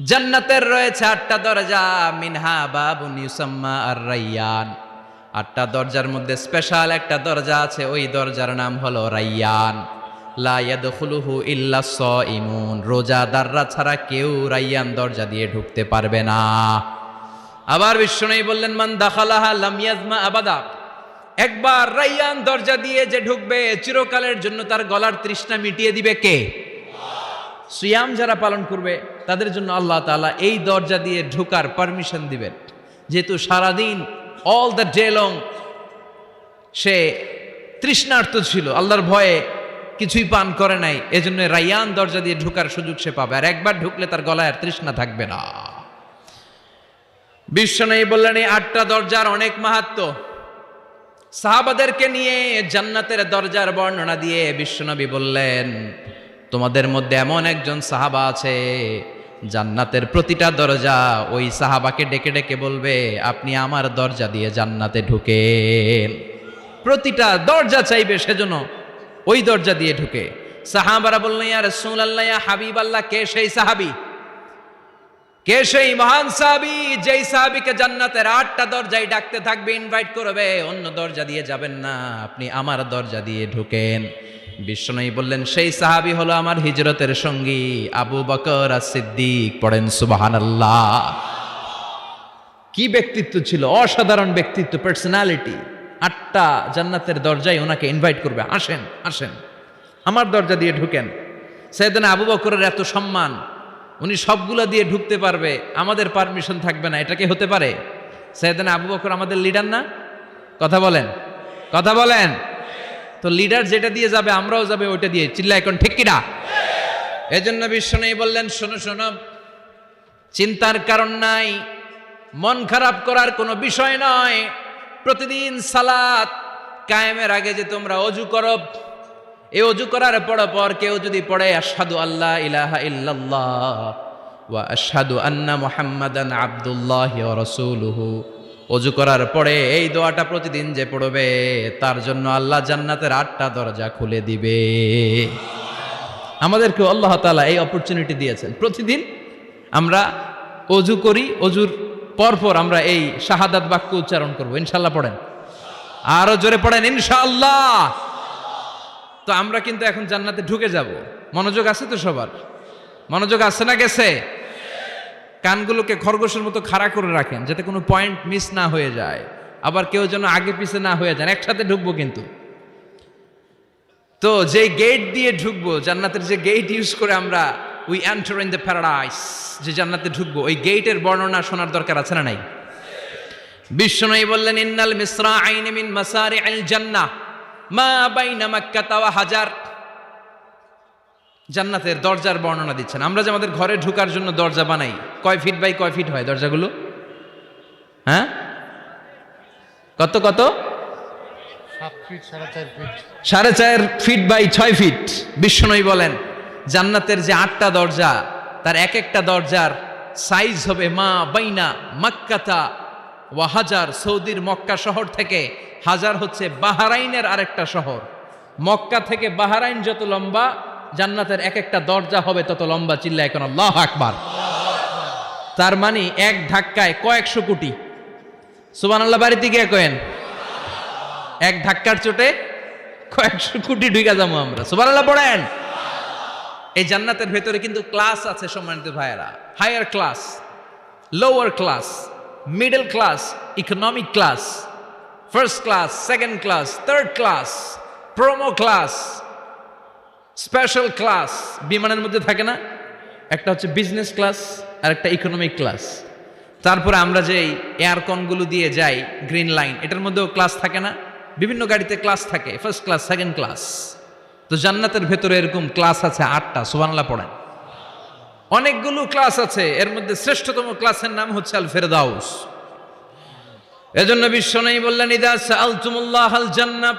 জান্নাতের রয়েছে 8টা দরজা, মিনহা বাবুন ইউসাম্মা আর-রাইয়ান। 8টা দরজার মধ্যে স্পেশাল একটা দরজা আছে, ওই দরজার নাম হলো রাইয়ান। লা ইয়াদখুলুহু ইল্লা সাইমুন, রোজাদাররা ছাড়া কেউ রাইয়ান দরজা দিয়ে ঢুকতে পারবে না। আবার বিশ্বনবী বললেন, মান দাখালাহা লাম ইয়াজমা আবাদা, একবার রাইয়ান দরজা দিয়ে যে ঢুকবে চিরকালের জন্য তার গলার তৃষ্ণা মিটিয়ে দিবে কে? সিয়াম যারা পালন করবে তাদের জন্য আল্লাহ তাআলা এই দরজা দিয়ে ঢোকার পারমিশন দিবেন। যেহেতু সারাদিন অল দ্য ডে লং সে তৃষ্ণার্ত ছিল, আল্লাহর ভয়ে কিছুই পান করে নাই, এজন্য রাইয়ান দরজা দিয়ে ঢোকার সুযোগ সে পাবে, আর একবার ঢুকলে তার গলায় আর তৃষ্ণা থাকবে না। বিশ্বনবী বললেন এই 8টা দরজার অনেক মাহাত্ম্য। সাহাবাদেরকে নিয়ে জান্নাতের দরজার বর্ণনা দিয়ে বিশ্বনবী বললেন, তোমাদের মধ্যে এমন একজন সাহাবা আছে, জান্নাতের প্রতিটা দরজা ওই সাহাবাকে ডেকে ডেকে বলবে, আপনি আমার দরজা দিয়ে জান্নাতে ঢুকেন। প্রতিটা দরজা চাইবে সেজন্য ওই দরজা দিয়ে ঢুকে। সাহাবারা বললেন, ইয়া রাসূলুল্লাহ, ইয়া হাবিবাল্লাহ, কে সেই সাহাবী? কে সেই মহান সাহাবী যেই সাহাবীকে জান্নাতের 8টা দরজায় ডাকতে থাকবে, ইনভাইট করবে, অন্য দরজা দিয়ে যাবেন না, আপনি আমার দরজা দিয়ে ঢুকেন। বিশ্বনবী বললেন, সেই সাহাবী হলো আমার হিজরতের সঙ্গী আবু বকর as-সিদ্দিক। পড়েন সুবহানাল্লাহ। কি ব্যক্তিত্ব ছিল, অসাধারণ ব্যক্তিত্ব, পার্সোনালিটি। 8টা জান্নাতের দরজায় ওনাকে ইনভাইট করবে, আসেন আসেন আমার দরজা দিয়ে ঢুকেন। সাইয়েদনা আবু বকরের এত সম্মান, উনি সবগুলা দিয়ে ঢুকতে পারবে, আমাদের পারমিশন থাকবে না, এটা কি হতে পারে? সাইয়েদনা আবু বকর আমাদের লিডার না? কথা বলেন, কথা বলেন। তো লিডার যেটা দিয়ে যাবে আমরাও যাবে ওইটা দিয়ে, চিল্লা এখন ঠিক কিনা? এজন্য বিশ্বনবী বললেন, শোনো শোনো, চিন্তার কারণ নাই, মন খারাপ করার কোনো বিষয় নয়। প্রতিদিন সালাত কায়েমের আগে যে তোমরা ওযু করো, এই ওযু করার পর কেউ যদি পড়ে আশহাদু আল্লা ইলাহা ইল্লাল্লাহ ওয়া আশহাদু আন্না মুহাম্মাদান আবদুল্লাহি ওয়া রাসূলুহু, ওযু করার পরে এই দোয়াটা প্রতিদিন যে পড়বে তার জন্য আল্লাহ জান্নাতের 8টা দরজা খুলে দিবে। আমাদেরকে আল্লাহ তাআলা এই অপরচুনিটি দিয়েছেন, প্রতিদিন আমরা ওযু করি, ওযুর পরপর আমরা এই শাহাদাত বাক্য উচ্চারণ করব। ইনশাআল্লাহ পড়েন, আরো জোরে পড়েন ইনশাআল্লাহ। তো আমরা কিন্তু এখন জান্নাতে ঢুকে যাব। মনোযোগ আছে তো সবার? মনোযোগ আছে না গেছে? কানগুলোকে খরগোশের মতো খাড়া করে রাখেন যাতে কোনো পয়েন্ট মিস না হয়ে যায়, আবার কেউ যেন আগে পিছে না হয়ে যান। একসাথে ঢুকবো কিন্তু। তো যে গেট দিয়ে ঢুকবো, জান্নাতের যে গেট ইউজ করে আমরা we enter in the paradise, যে জান্নাতে ঢুকবো, ওই গেটের বর্ণনা শোনার দরকার আছে না নাই? বিশ্বনবী বললেন, ইন্নাল মিসরাআইনি মিন মাসারি'আল জান্নাহ মা বাইনা মাক্কাতা ওয়া হাজার। জান্নাতের দরজার বর্ণনা দিচ্ছেন। আমরা যে আমাদের ঘরে ঢোকার জন্য দরজা বানাই, কয় ফিট বাই কয় ফিট হয় দরজাগুলো? হ্যাঁ, কত কত? 7 feet, 4.5 feet, 4.5 feet by 6 feet. বিশ্বনবী বলেন, জান্নাতের যে 8টা দরজা, তার এক একটা দরজার সাইজ হবে মা বাইনা মাক্কাতা ওয়া হাজার। সৌদির মক্কা শহর থেকে হাজার হচ্ছে বাহরাইনের আরেকটা শহর। মক্কা থেকে বাহরাইন যত লম্বা, জান্নাতের এক একটা দরজা হবে তত লম্বা। চিল্লা এখন আল্লাহু আকবার। তার মানে এক ধাক্কায় কয়েকশো কোটি। সুবহানাল্লাহ বাড়িতে গিয়ে কয়েন, এক ধাক্কার চোটে কয়েকশো কোটি ঢুকে যাবো আমরা। সুবহানাল্লাহ পড়েন। এই জান্নাতের ভেতরে কিন্তু ক্লাস আছে সম্মানিত ভাইয়েরা। Higher class, lower class, middle class, economic class, first class, second class, third class, promo class, special class. বিমানের মধ্যে থাকে না, একটা হচ্ছে বিজনেস ক্লাস আর একটা ইকোনমিক ক্লাস। তারপরে আমরা যে এয়ারকনগুলো দিয়ে যাই, গ্রিন লাইন, এটার মধ্যেও ক্লাস থাকে না? বিভিন্ন গাড়িতে ক্লাস থাকে, ফার্স্ট ক্লাস, সেকেন্ড ক্লাস। তো জান্নাতের ভেতরে এরকম ক্লাস আছে 8টা। সুবহানাল্লাহ পড়েন। অনেকগুলো ক্লাস আছে, এর মধ্যে শ্রেষ্ঠতম ক্লাসের নাম হচ্ছে আল ফেরদাউস। এজন্য বিশ্বনবী বললেন, ইদা সাআলতুমুল্লাহাল জান্নাহ,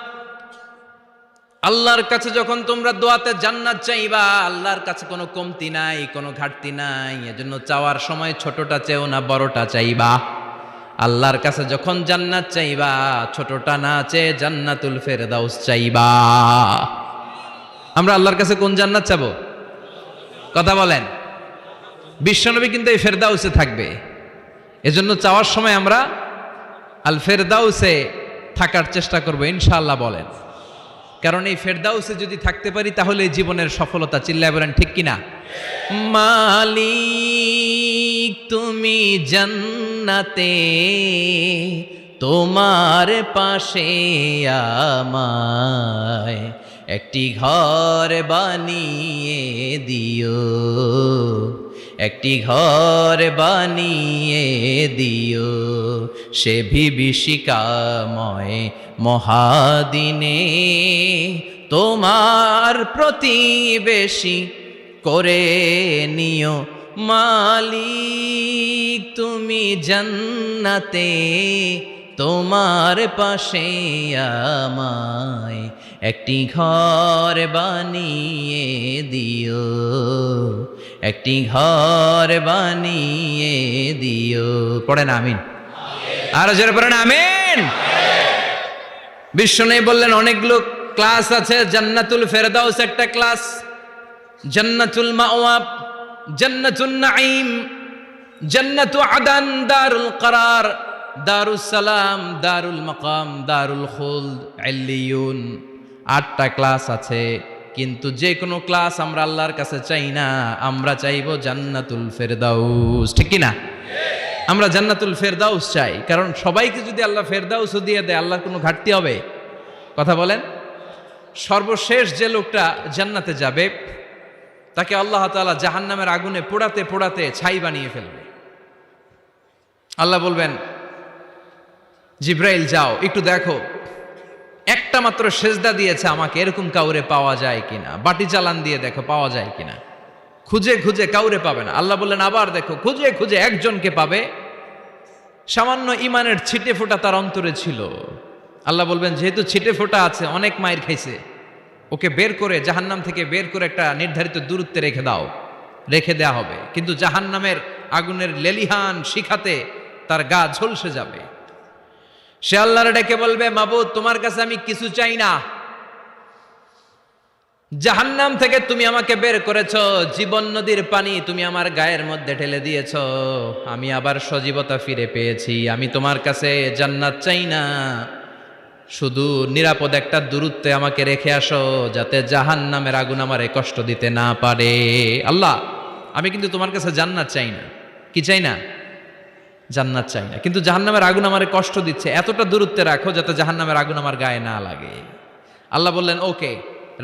আল্লাহর কাছে যখন তোমরা দোয়াতে জান্নাত চাইবা, আল্লাহর কাছে কোনো কমতি নাই, কোনো ঘাটতি নাই। এজন্য চাওয়ার সময় ছোটটা চেও না, বড়টা চাইবা। আল্লাহর কাছে যখন জান্নাত চাইবা, ছোটটা না চেয়ে জান্নাতুল ফেরদাউস চাইবা। আমরা আল্লাহর কাছে কোন জান্নাত চাবো? কথা বলেন। বিশ্বনবী কিন্তু এই ফেরদাউসে থাকবে। এজন্য চাওয়ার সময় আমরা আল ফেরদাউসে থাকার চেষ্টা করব ইনশাআল্লাহ বলেন। কারণ এই ফেরদাউসে যদি থাকতে পারি তাহলে জীবনের সফলতা। চিল্লায় বলেন ঠিক কিনা? মালিক তুমি জান্নাতে, তোমার পাশে আমায় একটি ঘর বানিয়ে দিও, একটি ঘর বানিয়ে দিও সে বিভীষিকাময় মহাদিনে, তোমার প্রতিবেশী করে নিও। মালিক তুমি জান্নাতে, তোমার পাশে আমায় একটি ঘর বানিয়ে দিও, একটি ঘর বানিয়ে দিও। পড়েন আমিন। আরো জোরে পড়েন আমিন। বিশ্বনবী বললেন অনেকগুলো ক্লাস আছে, জান্নাতুল ফেরদাউস একটা ক্লাস, জান্নাতুল মাওয়া, জান্নাতুন নাঈম, জান্নাতু আদান, দারুল করার, দারুস সালাম, দারুল মাকাম, দারুল খুলদ, ইল্লিয়ুন। 8টা ক্লাস আছে, কিন্তু যে কোনো ক্লাস আমরা আল্লাহর কাছে চাই না, আমরা চাইবো জান্নাতুল ফেরদাউস। ঠিক কি না? আমরা জান্নাতুল ফেরদাউস চাই, কারণ সবাইকে যদি আল্লাহ ফেরদাউসও দিয়ে দেয় আল্লাহর কোনো ঘাটতি হবে? কথা বলেন। সর্বশেষ যে লোকটা জান্নাতে যাবে তাকে আল্লাহ তাআলা জাহান্নামের আগুনে পোড়াতে পোড়াতে ছাই বানিয়ে ফেলবে। আল্লাহ বলবেন জিব্রাইল যাও একটু দেখো, একটা মাত্র সেজদা দিয়েছে আমাকে, এরকম কাউরে পাওয়া যায় কিনা। বাটি চালান দিয়ে দেখো পাওয়া যায় কিনা। খুঁজে খুঁজে কাউরে পাবে না। আল্লাহ বললেন আবার দেখো, খুঁজে খুঁজে একজনকে পাবে, সামান্য ইমানের ছিটে ফোঁটা তার অন্তরে ছিল। আল্লাহ বলবেন যেহেতু ছিটে ফোঁটা আছে, অনেক মায়ের খাইছে, ওকে বের করে জাহান্নাম থেকে বের করে একটা নির্ধারিত দূরত্বে রেখে দাও। রেখে দেয়া হবে, কিন্তু জাহান্নামের আগুনের লেলিহান শিখাতে তার গা ঝলসে যাবে। সে আল্লাহর ডেকে বলবে মাবুদ তোমার কাছে আমি কিছু চাই না, জাহান্নাম থেকে তুমি আমাকে বের করেছো, জীবন নদীর পানি তুমি আমার গায়ের মধ্যে ঢেলে দিয়েছো, আমি আবার সজীবতা ফিরে পেয়েছি। আমি তোমার কাছে জান্নাত চাই না, শুধু নিরাপদ একটা দূরত্বে আমাকে রেখে আসো, যাতে জাহান্নামের আগুন আমারে কষ্ট দিতে না পারে। আল্লাহ আমি কিন্তু তোমার কাছে জান্নাত চাই না। কি চাই না? জান্নাত চাই না, কিন্তু জাহান্নামের আগুন আমারে কষ্ট দিচ্ছে, এতটা দূরত্বে রাখো যাতে জাহান্নামের আগুন আমার গায়ে না লাগে। আল্লাহ বললেন ওকে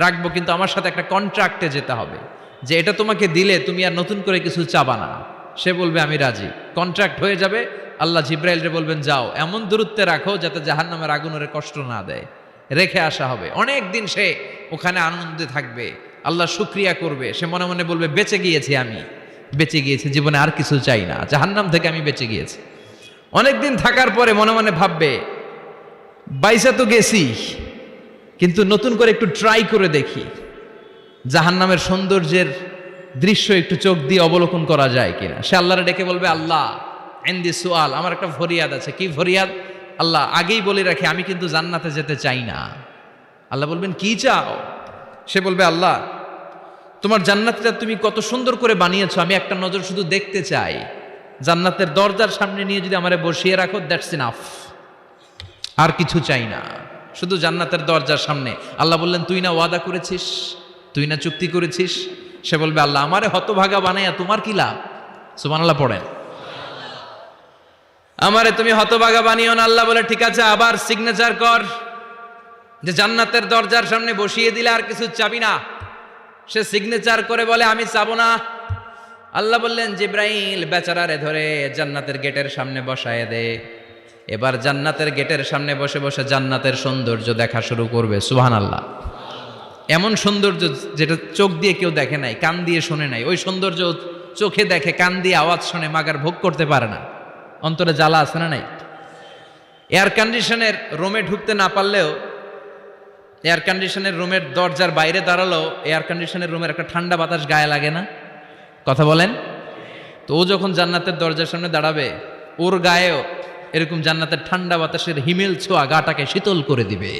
রাখবো, কিন্তু আমার সাথে একটা কন্ট্রাক্টে যেতে হবে, যে এটা তোমাকে দিলে তুমি আর নতুন করে কিছু চাবা না। সে বলবে আমি রাজি, কন্ট্রাক্ট হয়ে যাবে। আল্লাহ জিব্রাইলরে বলবেন যাও এমন দূরত্বে রাখো যাতে জাহান্নামের আগুন ওরে কষ্ট না দেয়। রেখে আসা হবে, অনেক দিন সে ওখানে আনন্দে থাকবে, আল্লাহ শুকরিয়া করবে। সে মনে মনে বলবে বেঁচে গিয়েছি, আমি বেঁচে গিয়েছি, জীবনে আর কিছু চাই না, জাহান্নাম থেকে আমি বেঁচে গিয়েছি। অনেকদিন থাকার পরে মনে মনে ভাববে বাইসা তো গেছি, কিন্তু নতুন করে একটু ট্রাই করে দেখি, জাহান্নামের সৌন্দর্যের দৃশ্য একটু চোখ দিয়ে অবলোকন করা যায় কিনা। সে আল্লাহরে ডেকে বলবে আল্লাহ ইনদি সুআল, আমার একটা ফরিয়াদ আছে। কি ফরিয়াদ? আল্লাহ আগেই বলে রাখি আমি কিন্তু জান্নাতে যেতে চাই না। আল্লাহ বলবেন কি চাও? সে বলবে আল্লাহ তোমার জান্নাতটা তুমি কত সুন্দর করে বানিয়েছো, আমি একটা নজর শুধু দেখতে চাই। জান্নাতের দরজার সামনে নিয়ে যদি আমারে বসিয়ে রাখো, দ্যাটস ইনাফ, আর কিছু চাই না, শুধু জান্নাতের দরজার সামনে। আল্লাহ বললেন তুই না ওয়াদা করেছিস, তুই না চুক্তি করেছিস। সে বলবে আল্লাহ আমারে হতভাগা বানাইয়া তোমার কি লাভ? সুবহানাল্লাহ পড়েন। আমারে তুমি হতভাগা বানিও না। আল্লাহ বলে ঠিক আছে, আবার সিগনেচার কর যে জান্নাতের দরজার সামনে বসিয়ে দিলে আর কিছু চাবি না। সে সিগনেচার করে বলে আমি চাবো না। আল্লাহ বললেন জিব্রাইল বেচারারে ধরে জান্নাতের গেটের সামনে বসায় দে। এবার জান্নাতের গেটের সামনে বসে বসে জান্নাতের সৌন্দর্য দেখা শুরু করবে। সুবহানাল্লাহ। এমন সৌন্দর্য যেটা চোখ দিয়ে কেউ দেখে নাই, কান দিয়ে শোনে নাই। ওই সৌন্দর্য চোখে দেখে, কান দিয়ে আওয়াজ শোনে, মাগার ভোগ করতে পারে না। অন্তরে জ্বালা আছে না নাই? এয়ার কন্ডিশনের রুমে ঢুকতে না পারলেও, এয়ার কন্ডিশনের রুমের দরজার বাইরে দাঁড়ালো, এয়ার কন্ডিশনের রুমের একটা ঠান্ডা বাতাস গায়ে লাগে না? কথা বলেন। তো ও যখন জান্নাতের দরজার সামনে দাঁড়াবে, ওর গায়েও এরকম জান্নাতের ঠান্ডা বাতাসের হিমেল ছোঁয়া গাটাকে শীতল করে দিবে।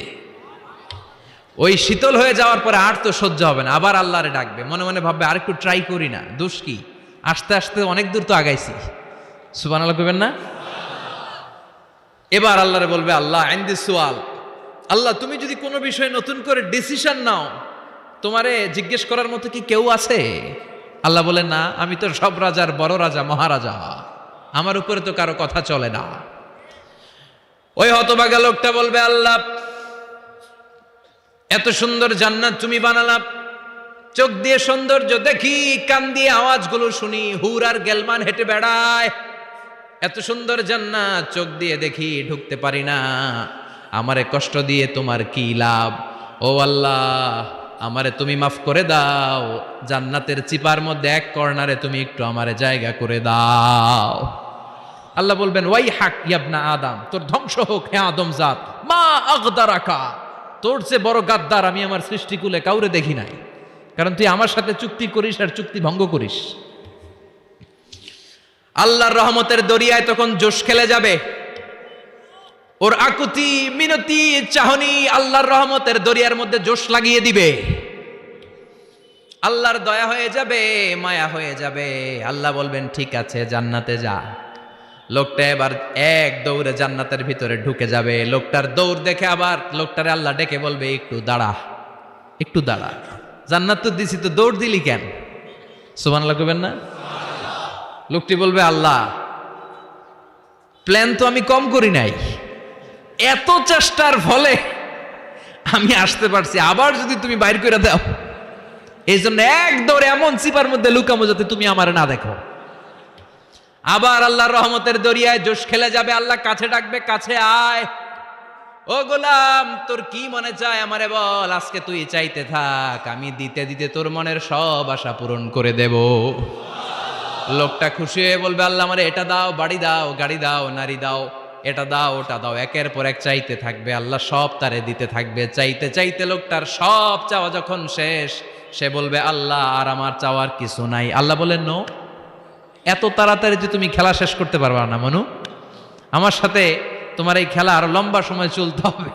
ওই শীতল হয়ে যাওয়ার পরে আর তো সহ্য হবে না, আবার আল্লাহরে ডাকবে, মনে মনে ভাববে আর একটু ট্রাই করি না, দোষ কি? আস্তে আস্তে অনেক দূর তো আগাইছি, সুবহানাল্লাহ কইবেন না? এবার আল্লাহরে বলবে, আল্লাহ ইনদি সুয়াল, আল্লাহ তুমি যদি কোনো বিষয়ে নতুন করে ডিসিশন নাও, তোমারে জিজ্ঞেস করার মতো কি কেউ আছে? আল্লাহ বলে, না, আমি তো সব রাজার বড় রাজা, মহারাজা, আমার উপরে তো কারো কথা চলে না। ওই হতভাগা লোকটা বলবে, আল্লাহ এত সুন্দর জান্নাত তুমি বানালা, চোখ দিয়ে সৌন্দর্য দেখি, কান দিয়ে আওয়াজগুলো শুনি, হুর আর গেলমান হেঁটে বেড়ায়, এত সুন্দর জান্নাত চোখ দিয়ে দেখি, ঢুকতে পারি না, আমারে কষ্ট দিয়ে তোমার কি লাভ? ও আল্লাহ, আমারে তুমি মাফ করে দাও, জান্নাতের চিপার মধ্যে এক কর্নারে তুমি একটু আমারে জায়গা করে দাও। আল্লাহ বলবেন, ওয়াই হাক ইয়াবনা আদম, তোর ধ্বংস হোক হে আদম জাত, মা আগদারাকা, তোর চেয়ে বড় গাদ্দার আমি আমার সৃষ্টিকুলে কাউরে দেখি নাই, কারণ তুই আমার সাথে চুক্তি করিস আর চুক্তি ভঙ্গ করিস। আল্লাহর রহমতের দরিয়ায় তখন জোশ খেলে যাবে, ওর আকুতি মিনতি চাহনি আল্লাহর রহমতের দরিয়ার মধ্যে জোশ লাগিয়ে দিবে, আল্লাহর দয়া হয়ে যাবে, মায়া হয়ে যাবে। আল্লাহ বলবেন, ঠিক আছে জান্নাতে যা। লোকটা এবার এক দৌড়ে জান্নাতের ভিতরে ঢুকে যাবে। লোকটার দৌড় দেখে আবার লোকটারে আল্লাহ ডেকে বলবে, একটু দাঁড়া, একটু দাঁড়া, জান্নাত তো দিছি, তো দৌড় দিলি কেন? সুবহানাল্লাহ কইবেন না? লোকটি বলবে, আল্লাহ প্ল্যান তো আমি কম করি নাই, এত চেষ্টার ফলে আমি আসতে পারছি, আবার যদি তুমি বাইর করে দাও, এই জন্য এক দৌড়ে এমন চিপার মধ্যে লুকামো যাতে তুমি আমার না দেখো। আবার আল্লাহর রহমতের দরিয়ায় জোশ খেলে যাবে। আল্লাহ কাছে ডাকবে, কাছে আয়, ও গোলাম তোর কি মনে চায় আমারে বল, আজকে তুই চাইতে থাক, আমি দিতে দিতে তোর মনের সব আশা পূরণ করে দেব। লোকটা খুশি হয়ে বলবে, আল্লাহ আমারে এটা দাও, বাড়ি দাও, গাড়ি দাও, নারী দাও, এটা দাও, ওটা দাও, একের পর এক চাইতে থাকবে, আল্লাহ সব তারে দিতে থাকবে। চাইতে চাইতে লোকটার সব চাওয়া যখন শেষ, সে বলবে, আল্লাহ আর আমার চাওয়ার কিছু নাই। আল্লাহ বলেন, নো, এত তাড়াতাড়ি যে তুমি খেলা শেষ করতে পারবা না মনু, আমার সাথে তোমার এই খেলা আরো লম্বা সময় চলতে হবে,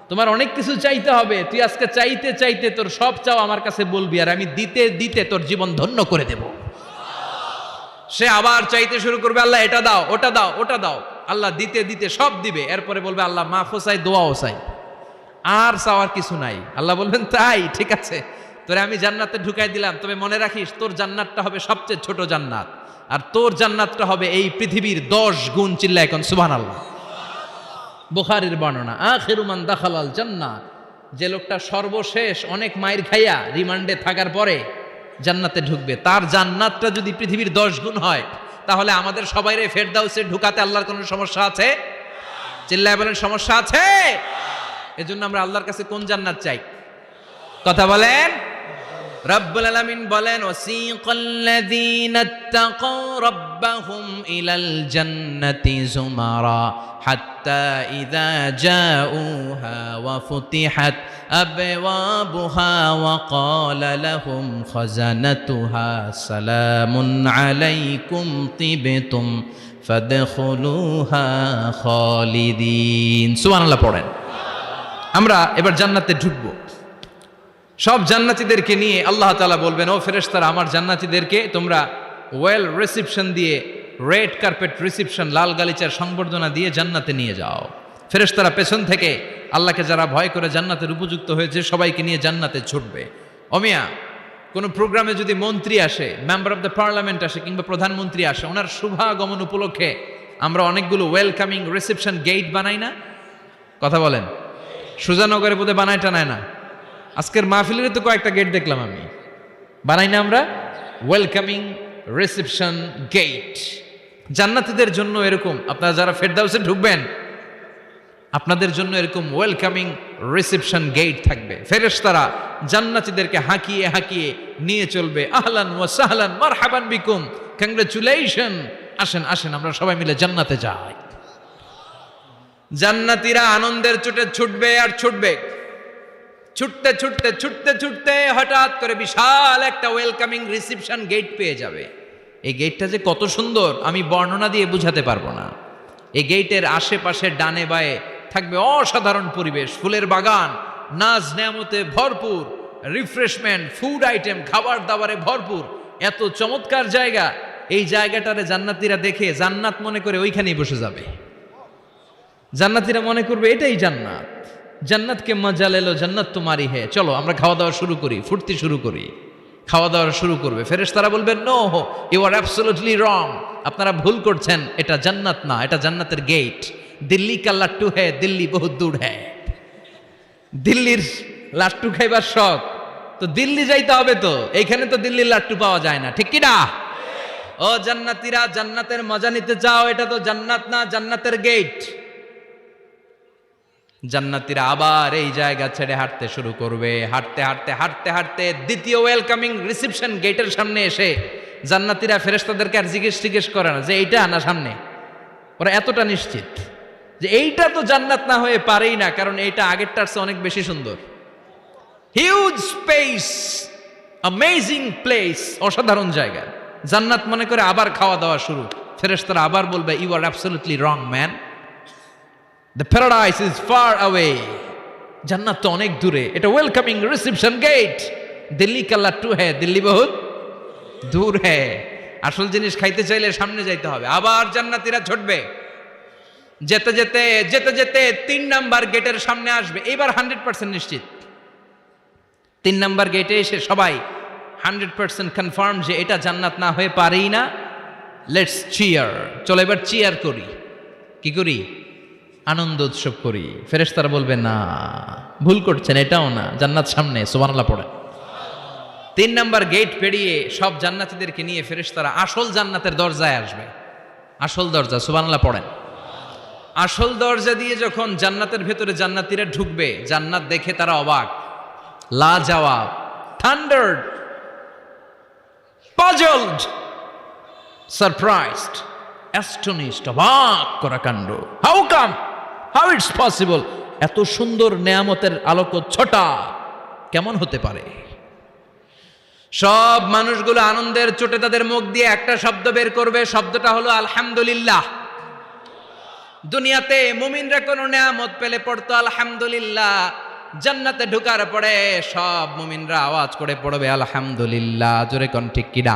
তোমার অনেক কিছু চাইতে হবে। তুই আজকে চাইতে চাইতে তোর সব চাও আমার কাছে বলবি, আর আমি দিতে দিতে তোর জীবন ধন্য করে দেব। সে আবার চাইতে শুরু করবে, আল্লাহ এটা দাও, ওটা দাও, ওটা দাও। আল্লাহ দিতে দিতে সব দিবে। এরপরে বলবে, আল্লাহ মাফও চাই, দোয়াও চাই, আর চাওয়ার কিছু নাই। আল্লাহ বলবেন, তাই ঠিক আছে, তোরে আমি জান্নাতে ঢুকাই দিলাম, তবে মনে রাখিস তোর জান্নাতটা হবে সবচেয়ে ছোট জান্নাত, আর তোর জান্নাতটা হবে এই পৃথিবীর 10 গুণ। চিল্লা এখন সুবহানাল্লাহ। বুখারীর বর্ণনা, আখিরু মান দাখালাল জান্নাহ, যে লোকটা সর্বশেষ অনেক মাইর খাইয়া রিমান্ডে থাকার পরে জান্নাতে ঢুকবে, তার জান্নাতটা যদি পৃথিবীর 10 গুণ হয়, তাহলে আমাদের সবাইরে ফেরদাউসে ঢুকাতে আল্লাহর কোনো সমস্যা আছে? চিল্লায় বলেন, সমস্যা আছে? এজন্য আমরা আল্লাহর কাছে কোন জান্নাত চাই? কথা বলেন। রব্বুল আলামিন বলেন, ওয়াসিকাল্লাযীনা ইত্তাকাউ রাব্বাহুম ইলাল জান্নাতি যুমারা হাত্তা ইযা জাউহা ওয়া ফুতিহাত আবওয়াবুহা ওয়া ক্বালা লাহুম খাজানাতুহা সালামুন আলাইকুম তিবতুম ফাদখুলুহা খালিদিন। সুবহানাল্লাহ পড়েন। আমরা এবার জান্নাতে ঢুকবো। সব জান্নাতীদেরকে নিয়ে আল্লাহ তাআলা বলবেন, ও ফেরেশতারা, আমার জান্নাতীদেরকে তোমরা ওয়েল রিসিপশন দিয়ে, রেড কার্পেট রিসিপশন, লাল গালিচার সংবর্ধনা দিয়ে জান্নাতে নিয়ে যাও। ফেরেশতারা পেছন থেকে আল্লাহকে যারা ভয় করে জান্নাতের উপযুক্ত হয়েছে সবাইকে নিয়ে জান্নাতে ছুটবে। অমিয়া, কোনো প্রোগ্রামে যদি মন্ত্রী আসে, মেম্বার অফ দ্য পার্লামেন্ট আসে, কিংবা প্রধানমন্ত্রী আসে, ওনার শুভাগমন উপলক্ষে আমরা অনেকগুলো ওয়েলকামিং রিসেপশন গেট বানাই না? কথা বলেন। সুজানগরে বোধহয় বানায় টানায় না? আজকের মাহফিলের তো কয়েকটা গেট দেখলাম আমি, বানাই না আমরা? Welcoming reception gate. জান্নাতীদের জন্য এরকম, আপনারা যারা ফেরদাউসে ঢুকবেন আপনাদের জন্য এরকম ওয়েলকামিং রিসেপশন গেট থাকবে। ফেরেশতারা জান্নাতীদেরকে হাঁকিয়ে হাঁকিয়ে নিয়ে চলবে, আহলান ওয়া সাহলান মারহাবান বিকুম, কংগ্রাচুলেশন, আসেন আসেন আমরা সবাই মিলে জান্নাতে যাই। জান্নাতীরা আনন্দের চোটে ছুটবে আর ছুটবে। ছুটতে ছুটতে ছুটতে ছুটতে হঠাৎ করে বিশাল একটা ওয়েলকামিং রিসেপশন গেট পেয়ে যাবে। এই গেটটা যে কত সুন্দর আমি বর্ণনা দিয়ে বুঝাতে পারবো না। এই গেটের আশেপাশে ডানে বায়ে থাকবে অসাধারণ পরিবেশ, ফুলের বাগান, নাজ নেয়ামতে ভরপুর, রিফ্রেশমেন্ট, ফুড আইটেম, খাবার দাবারে ভরপুর। এত চমৎকার জায়গা, এই জায়গাটারে জান্নাতীরা দেখে জান্নাত মনে করে ওইখানেই বসে যাবে। জান্নাতীরা মনে করবে এটাই জান্নাত, জান্নাতকে মজা লেলো, জান্নাত তোমারই হে, চলো আমরা খাওয়া দাওয়া শুরু করি, ফুর্তি শুরু করি। খাওয়া দাওয়া শুরু করবে, ফেরেশতারা বলবেন no you are absolutely wrong, আপনারা ভুল করছেন, এটা জান্নাত না, এটা জান্নাতের গেট। দিল্লি কা লাট্টু হে, দিল্লি বহুত দূর হে। দিল্লির লাট্টু খাইবার শখ, তো দিল্লি যাইতে হবে, তো এইখানে তো দিল্লির লাট্টু পাওয়া যায় না, ঠিক কি না? ও জান্নাতীরা, জান্নাতের মজা নিতে চাও, এটা তো জান্নাত না, জান্নাতের গেট। জান্নাতীরা আবার এই জায়গা ছেড়ে হাঁটতে শুরু করবে। হাঁটতে হাঁটতে হাঁটতে হাঁটতে দ্বিতীয় ওয়েলকামিং রিসেপশন গেটের সামনে এসে জান্নাতীরা ফেরেশতাদেরকে আর জিজ্ঞেস করে না যে এইটা না সামনে, ওরা এতটা নিশ্চিত যে এইটা তো জান্নাত না হয়ে পারেই না, কারণ এইটা আগেরটার চেয়ে অনেক বেশি সুন্দর। হিউজ স্পেস, অ্যামেজিং প্লেস, অসাধারণ জায়গা। জান্নাত মনে করে আবার খাওয়া দাওয়া শুরু। ফেরেশতারা আবার বলবে you are absolutely wrong man, the paradise is far away. জান্নাত তো অনেক দূরে, এটা ওয়েলকামিং রিসেপশন গেট। দিল্লি কা লাট্টু হ্যাঁ, দিল্লি বহুত দূর হ্যাঁ। আসল জিনিস খাইতে চাইলে সামনে যাইতে হবে। আবার জান্নাতীরা ছুটবে, যেতে যেতে যেতে যেতে 3 নাম্বার গেটের সামনে আসবে। এবার 100% নিশ্চিত, 3 নাম্বার গেটে এসে সবাই 100% কনফার্ম যে এটা জান্নাত না হয়ে পারেই না। লেটস চিয়ার, চলো এবার চিয়ার করি। কি করি? আনন্দ উৎসব করি। ফেরেশতারা বলবে না, ভুল করছেন, এটাও না, জান্নাত সামনে, সুবহানাল্লাহ পড়েন। 3 নাম্বার গেট পেরিয়ে সব জান্নাতীদেরকে নিয়ে ফেরেশতারা আসল জান্নাতের দরজায় আসবে। আসল দরজা, সুবহানাল্লাহ পড়েন। আসল দরজা দিয়ে যখন জান্নাতের ভেতরে জান্নাতীরা ঢুকবে, জান্নাত দেখে তারা অবাক, লাজবাব, থান্ডার্ড, পাজলড, সারপ্রাইজড, অ্যাস্টনিশড, অবাক করা কাণ্ড। How come, how it's possible, এত সুন্দর নেয়ামতের আলোকচ্ছটা কেমন হতে পারে? সব মানুষগুলো আনন্দের চোটে তাদের মুখ দিয়ে একটা শব্দ বের করবে, শব্দটা হলো আলহামদুলিল্লাহ। দুনিয়াতে মুমিনরা কোনো নেয়ামত পেলে পড়তো আলহামদুলিল্লাহ, জান্নাতে ঢোকার পরে সব মুমিনরা আওয়াজ করে পড়বে আলহামদুলিল্লাহ। জোরে কোন ঠিক কিনা?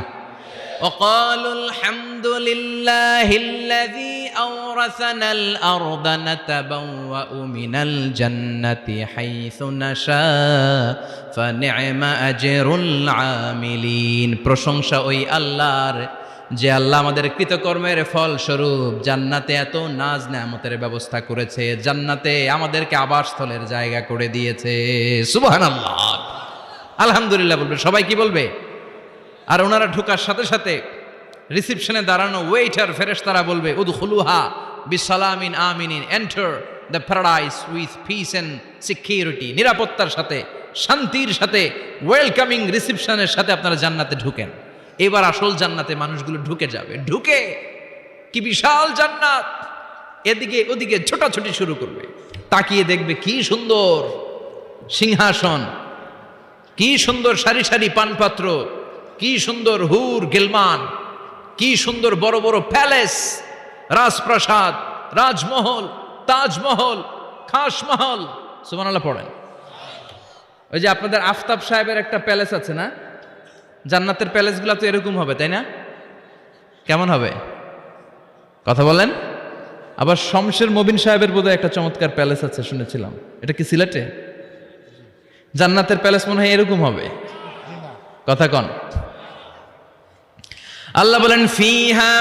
وقالوا الحمد لله الذي أورثنا الأرض نتبوأ من الجنة حيث نشاء فنعم أجر العاملين। প্রশংসা ওই আল্লাহর, যে আল্লাহ আমাদের কৃতকর্মের ফল স্বরূপ জান্নাতে এত নাজ নেয়ামতের ব্যবস্থা করেছে, জান্নাতে আমাদেরকে আবাসস্থলের জায়গা করে দিয়েছে। সুবহানাল্লাহ, আলহামদুলিল্লাহ বলবে। সবাই কি বলবে? আর ওনারা ঢোকার সাথে সাথে রিসেপশনে দাঁড়ানো ওয়েটার ফেরেশতারা বলবে উদখুলুহা বিসালামিন আমিনিন, enter the paradise with peace and security. নিরাপত্তার সাথে, শান্তির সাথে, ওয়েলকামিং রিসেপশনের সাথে আপনারা জান্নাতে ঢুকেন। এবার আসল জান্নাতে মানুষগুলো ঢুকে যাবে। ঢুকে কি বিশাল জান্নাত, এদিকে ওদিকে ছোটাছুটি শুরু করবে। তাকিয়ে দেখবে কি সুন্দর সিংহাসন, কি সুন্দর সারি সারি পানপাত্র, কি সুন্দর হুর গিলমান, কি সুন্দর বড় বড় প্যালেস, রাজপ্রাসাদ, রাজমহল, তাজমহল, খাসমহল। সুবহানাল্লাহ পড়েন। ওই যে আপনাদের আফতাব সাহেবের একটা প্যালেস আছে না, জান্নাতের প্যালেসগুলো তো এরকম হবে, তাই না? কেমন হবে কথা বলেন? আবার শমশের মবিন সাহেবের বোধহয় একটা চমৎকার প্যালেস আছে শুনেছিলাম, এটা কি সিলেটে? জান্নাতের প্যালেস মনে হয় এরকম হবে, কথা কন। আল্লাহ বলেন ফিহা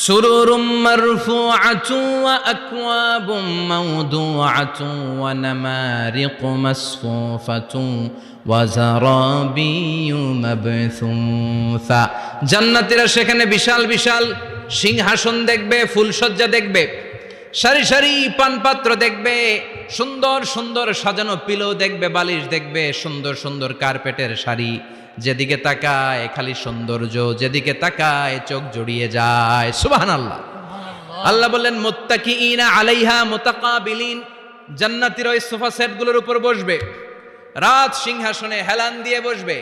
সুরুরুম মারফুআতুন ওয়া আকওয়াবুম মাওদুআতুন ওয়া নামারিকু মাসফুফাতুন ওয়া যারাবিয়্যু মাবথুসা। জান্নাতীরা সেখানে বিশাল বিশাল সিংহাসন দেখবে, ফুলসজ্জা দেখবে, সারি সারি পানপাত্র দেখবে, সুন্দর সুন্দর সাজানো পিলো দেখবে, বালিশ দেখবে, সুন্দর সুন্দর কার্পেটের শাড়ি। যেদিকে তাকায় খালি সৌন্দর্য, যেদিকে তাকায় চোখ জড়িয়ে যায়। সুবহানাল্লাহ। আল্লাহ বললেন মুত্তাকিইনা আলাইহা মুতাকাবিলিন, জান্নাতীরা ওই সোফা সেটগুলোর উপর বসবে, রাজ সিংহাসনে হেলান দিয়ে বসবে,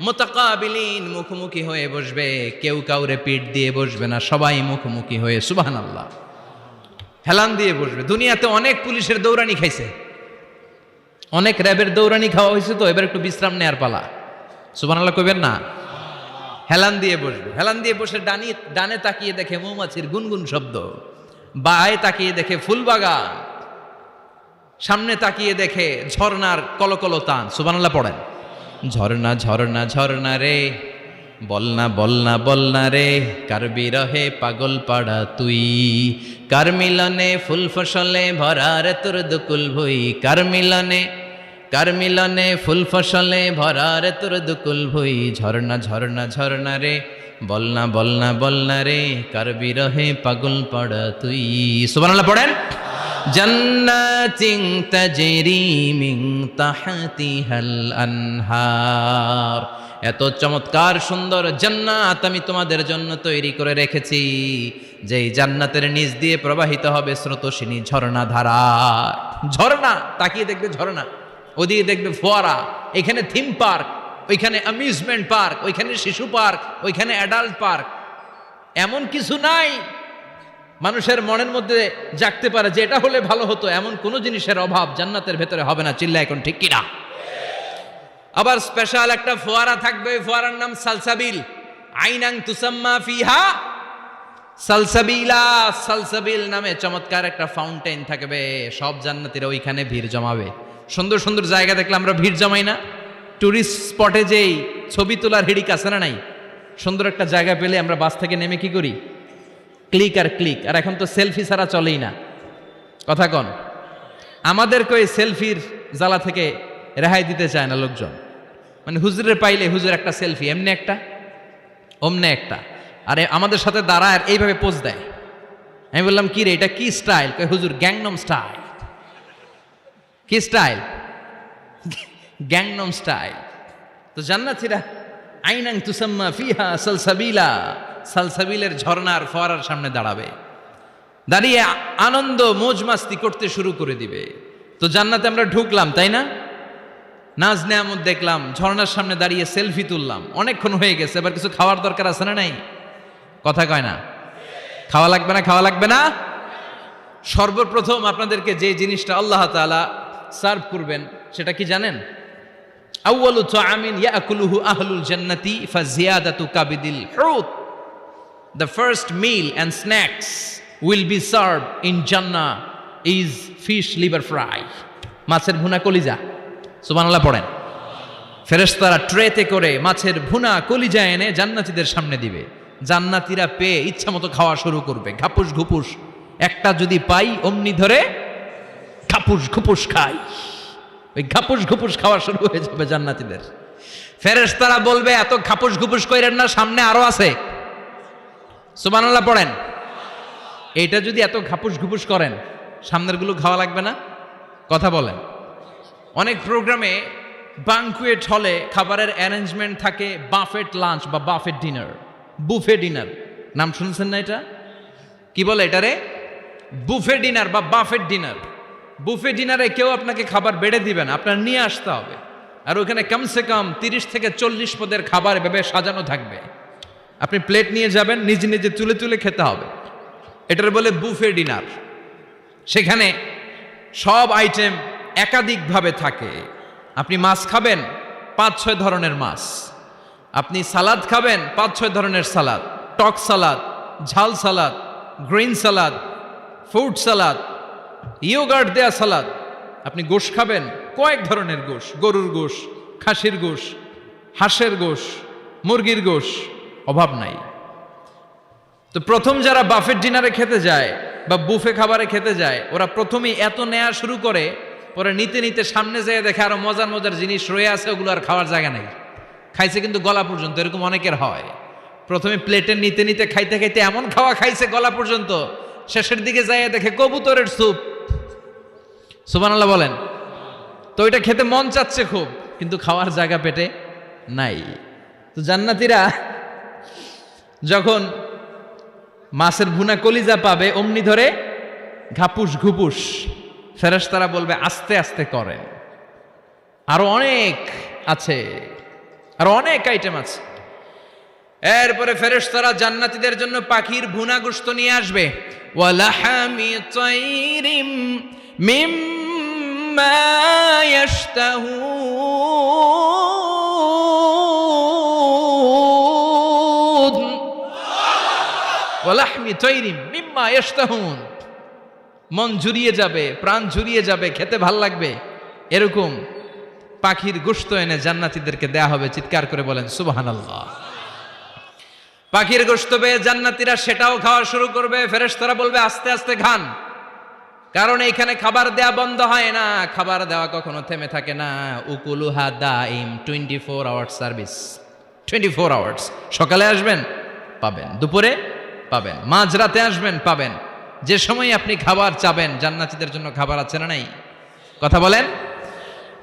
মুতাকাবিলিন মুখোমুখি হয়ে বসবে, কেউ কাউরে পিঠ দিয়ে বসবে না, সবাই মুখোমুখি হয়ে। সুবহানাল্লাহ, হেলান দিয়ে বসবে। দুনিয়াতে অনেক পুলিশের দৌড়ানি খাইছে, অনেক র্যাবের দৌড়ানি খাওয়া হয়েছে, তো এবার একটু বিশ্রাম নেয়ার পালা। সুবহানাল্লাহ কইবেন না? হেলান দিয়ে বসবে, হেলান দিয়ে বসে ডানে তাকিয়ে দেখে মৌমাছির গুনগুন শব্দ, বায়ে তাকিয়ে দেখে ফুলবাগান, সামনে তাকিয়ে দেখে ঝর্ণার কলকল টান। সুবহানাল্লাহ পড়েন। ঝর্ণা ঝর্ণা ঝর্ণা রে, বলনা বলনা বলনা রে, কার বিরহে পাগল পাড়া তুই, কার মিলনে ফুল ফসলে ভরা রে তোর দুকুল ভুই, কার মিলনে ফুল ফসলে ভরা রে তোর দুকুল ভুই। ঝর্ণা ঝর্ণা ঝর্ণা রে, বলনা বলনা বলনা রে, কার বিরহে পাগল পাড়া তুই। সুবহানাল্লাহ পড়েন। জান্নাতিন তাজরি মিন তাহতিহাল আনহার, এত চমৎকার সুন্দর জান্নাত আমি তোমাদের জন্য তৈরি করে রেখেছি, যেই জান্নাতের নিচ দিয়ে প্রবাহিত হবে স্রোতস্বিনী ঝর্ণা ধারা। ঝর্ণা, তাকিয়ে দেখবে ঝর্ণা, ওদিকে দেখবে ফোয়ারা, এখানে থিম পার্ক, ওইখানে অ্যামিউজমেন্ট পার্ক, ওইখানে শিশু পার্ক, ওইখানে অ্যাডাল্ট পার্ক। এমন কিছু নাই মানুষের মনের মধ্যে জাগতে পারে যে এটা হলে ভালো হতো, এমন কোনো জিনিসের অভাব জান্নাতের ভেতরে হবে না। চিল্লা এখন ঠিক কিনা? আবার স্পেশাল একটা ফোয়ারা থাকবে, ফোয়ারার নাম সালসাবিল। আইনাং তুসাম্মা ফিহা সালসাবিলা, সালসাবিল নামে চমৎকার একটা ফাউন্টেন থাকবে। সব জান্নাতীরা ওইখানে ভিড় জমাবে। সুন্দর সুন্দর জায়গা দেখলে আমরা ভিড় জমাই না? টুরিস্ট স্পটে যেই ছবি তোলার হিড়িক আছে না নাই? সুন্দর একটা জায়গা পেলে আমরা বাস থেকে নেমে কি করি? ক্লিক আর ক্লিক। আর এখন তো সেলফি ছাড়া চলেই না, কথা কন। আমাদেরকে ওই সেলফির জ্বালা থেকে রেহাই দিতে চায় না লোকজন। মানে হুজুরের পাইলে হুজুর একটা সেলফি, এমনি একটা অমনে একটা, আরে আমাদের সাথে দাঁড়ায় আর এইভাবে পোজ দেয়। আমি বললাম কি রে, এটা কি স্টাইল? কই হুজুর গ্যাংনম স্টাইল। কি স্টাইল? Gangnam style. তো জান্নাতীরা আইনাং তুসাম্মা ফিহা সালসাবিলা, সালসাবিলের ঝর্ণার ফোয়ারার সামনে দাঁড়াবে, দাঁড়িয়ে আনন্দ মৌজ মাস্তি করতে শুরু করে দিবে। তো জান্নাতে আমরা ঢুকলাম, তাই না? নাজ নেয়ামত দেখলাম, ঝর্ণার সামনে দাঁড়িয়ে সেলফি তুললাম, অনেকক্ষণ হয়ে গেছে, এবার কিছু খাওয়ার দরকার আছে না নাই? কথা কয় না? খাওয়া লাগবে না? খাওয়া লাগবে না? সর্বপ্রথম আপনাদেরকে যে জিনিসটা আল্লাহ তাআলা সার্ভ করবেন সেটা কি জানেন? আউয়ালু তাআমিন ইয়াকুলুহু আহলুল জান্নাতি ফাজিয়াদাতু কাবিদিল হুত। The first meal and snacks will be served in Jannah is fish liver fry, মাছের ভুনা কলিজা। সুবহানাল্লাহ পড়েন। ফেরেশতারা ট্রেতে করে মাছের ভুনা কলিজা এনে জান্নাতীদের সামনে দিবে। জান্নাতীরা পেয়ে ইচ্ছা মতো খাওয়া শুরু করবে, ঘাপুস ঘুপুস। একটা যদি পাই অমনি ধরে ঘাপুস ঘুপুস খাই। ওই ঘাপুস ঘুপুস খাওয়া শুরু হয়ে যাবে জান্নাতীদের। ফেরেশতারা বলবে এত ঘাপুস ঘুপুস কইরেন না, সামনে আরো আছে। সুবহানাল্লাহ পড়েন। এইটা যদি এত ঘাপুস ঘুপুস করেন, সামনের গুলো খাওয়া লাগবে না? কথা বলেন। অনেক প্রোগ্রামে বানকুয়েট হলে খাবারের অ্যারেঞ্জমেন্ট থাকে বাফেট লাঞ্চ বা বাফেট ডিনার, বুফে ডিনার। নাম শুনছেন না এটা? কি বলে এটারে? বুফে ডিনার বা বাফেট ডিনার। বুফে ডিনারে কেউ আপনাকে খাবার বেড়ে দিবেন, আপনার নিয়ে আসতে হবে। আর ওখানে কমসে কম 30 থেকে 40 পদের খাবার এভাবে সাজানো থাকবে। আপনি প্লেট নিয়ে যাবেন, নিজে নিজে তুলে তুলে খেতে হবে। এটার বলে বুফে ডিনার। সেখানে সব আইটেম একাধিকভাবে থাকে। আপনি মাছ খাবেন, 5-6 ধরনের মাছ। আপনি সালাদ খাবেন, 5-6 ধরনের সালাদ, টক সালাদ, ঝাল salad, green salad, fruit salad, yoghurt দেয়া সালাদ। আপনি গোশ খাবেন, কয়েক ধরনের গোশ, গরুর গোশ, খাসির গোশ, হাঁসের গোশ, মুরগির গোশ, অভাব নাই। তো প্রথম যারা বাফেট ডিনারে খেতে যায় বা বুফে খাবারে খেতে যায়, ওরা প্রথমেই এত নেয়া শুরু করে, পরে নিতে নিতে সামনে যেয়ে দেখে আরো মজার মজার জিনিস রয়ে আছে, ওগুলো আর খাওয়ার জায়গা নেই। খাইছে কিন্তু গলা পর্যন্ত, এরকম অনেকের হয়। প্রথমে প্লেটে নিতে নিতে খাইতে খাইতে এমন খাওয়া খাইছে গলা পর্যন্ত, শেষের দিকে যাইয়া দেখে কবুতরের স্যুপ। সুবহানাল্লাহ বলেন। তো এটা খেতে মন চাচ্ছে খুব, কিন্তু খাওয়ার জায়গা পেটে নাই। তো জান্নাতীরা যখন মাছের ভুনা কলিজা পাবে, অমনি ধরে ঘাপুস ঘুপুস। ফেরেশতারা বলবে আস্তে আস্তে করেন, আরো অনেক আছে, আরো অনেক আইটেম আছে। এরপরে ফেরেশতারা জান্নাতীদের জন্য পাখির ভুনা গোশত নিয়ে আসবে। ওয়ালাহামি তাইরিম মিম্মা ইয়াশতাহুন, ওয়া লাহমি তায়রিম মিম্মা ইয়াশতাহুন, মন জুড়িয়ে যাবে, প্রাণ জুড়িয়ে যাবে, খেতে ভাল লাগবে এরকম পাখির গোশত এনে জান্নাতীদেরকে দেয়া হবে। চিৎকার করে বলেন সুবহানাল্লাহ। পাখির গোশত পেয়ে জান্নাতীরা সেটাও খাওয়া শুরু করবে। ফেরেশতারা বলবে আস্তে আস্তে খান, কারণ এইখানে খাবার দেয়া বন্ধ হয় না, খাবার দেওয়া কখনো থেমে থাকে না। উকুলুহা দাইম, 24 আওয়ার সার্ভিস, 24 আওয়ার্স। সকালে আসবেন পাবেন, দুপুরে পাবেন, মাঝরাতে আসবেন পাবেন, যে সময় আপনি খাবার চাবেন জান্নাতীদের জন্য খাবার আছে না নাই? কথা বলেন।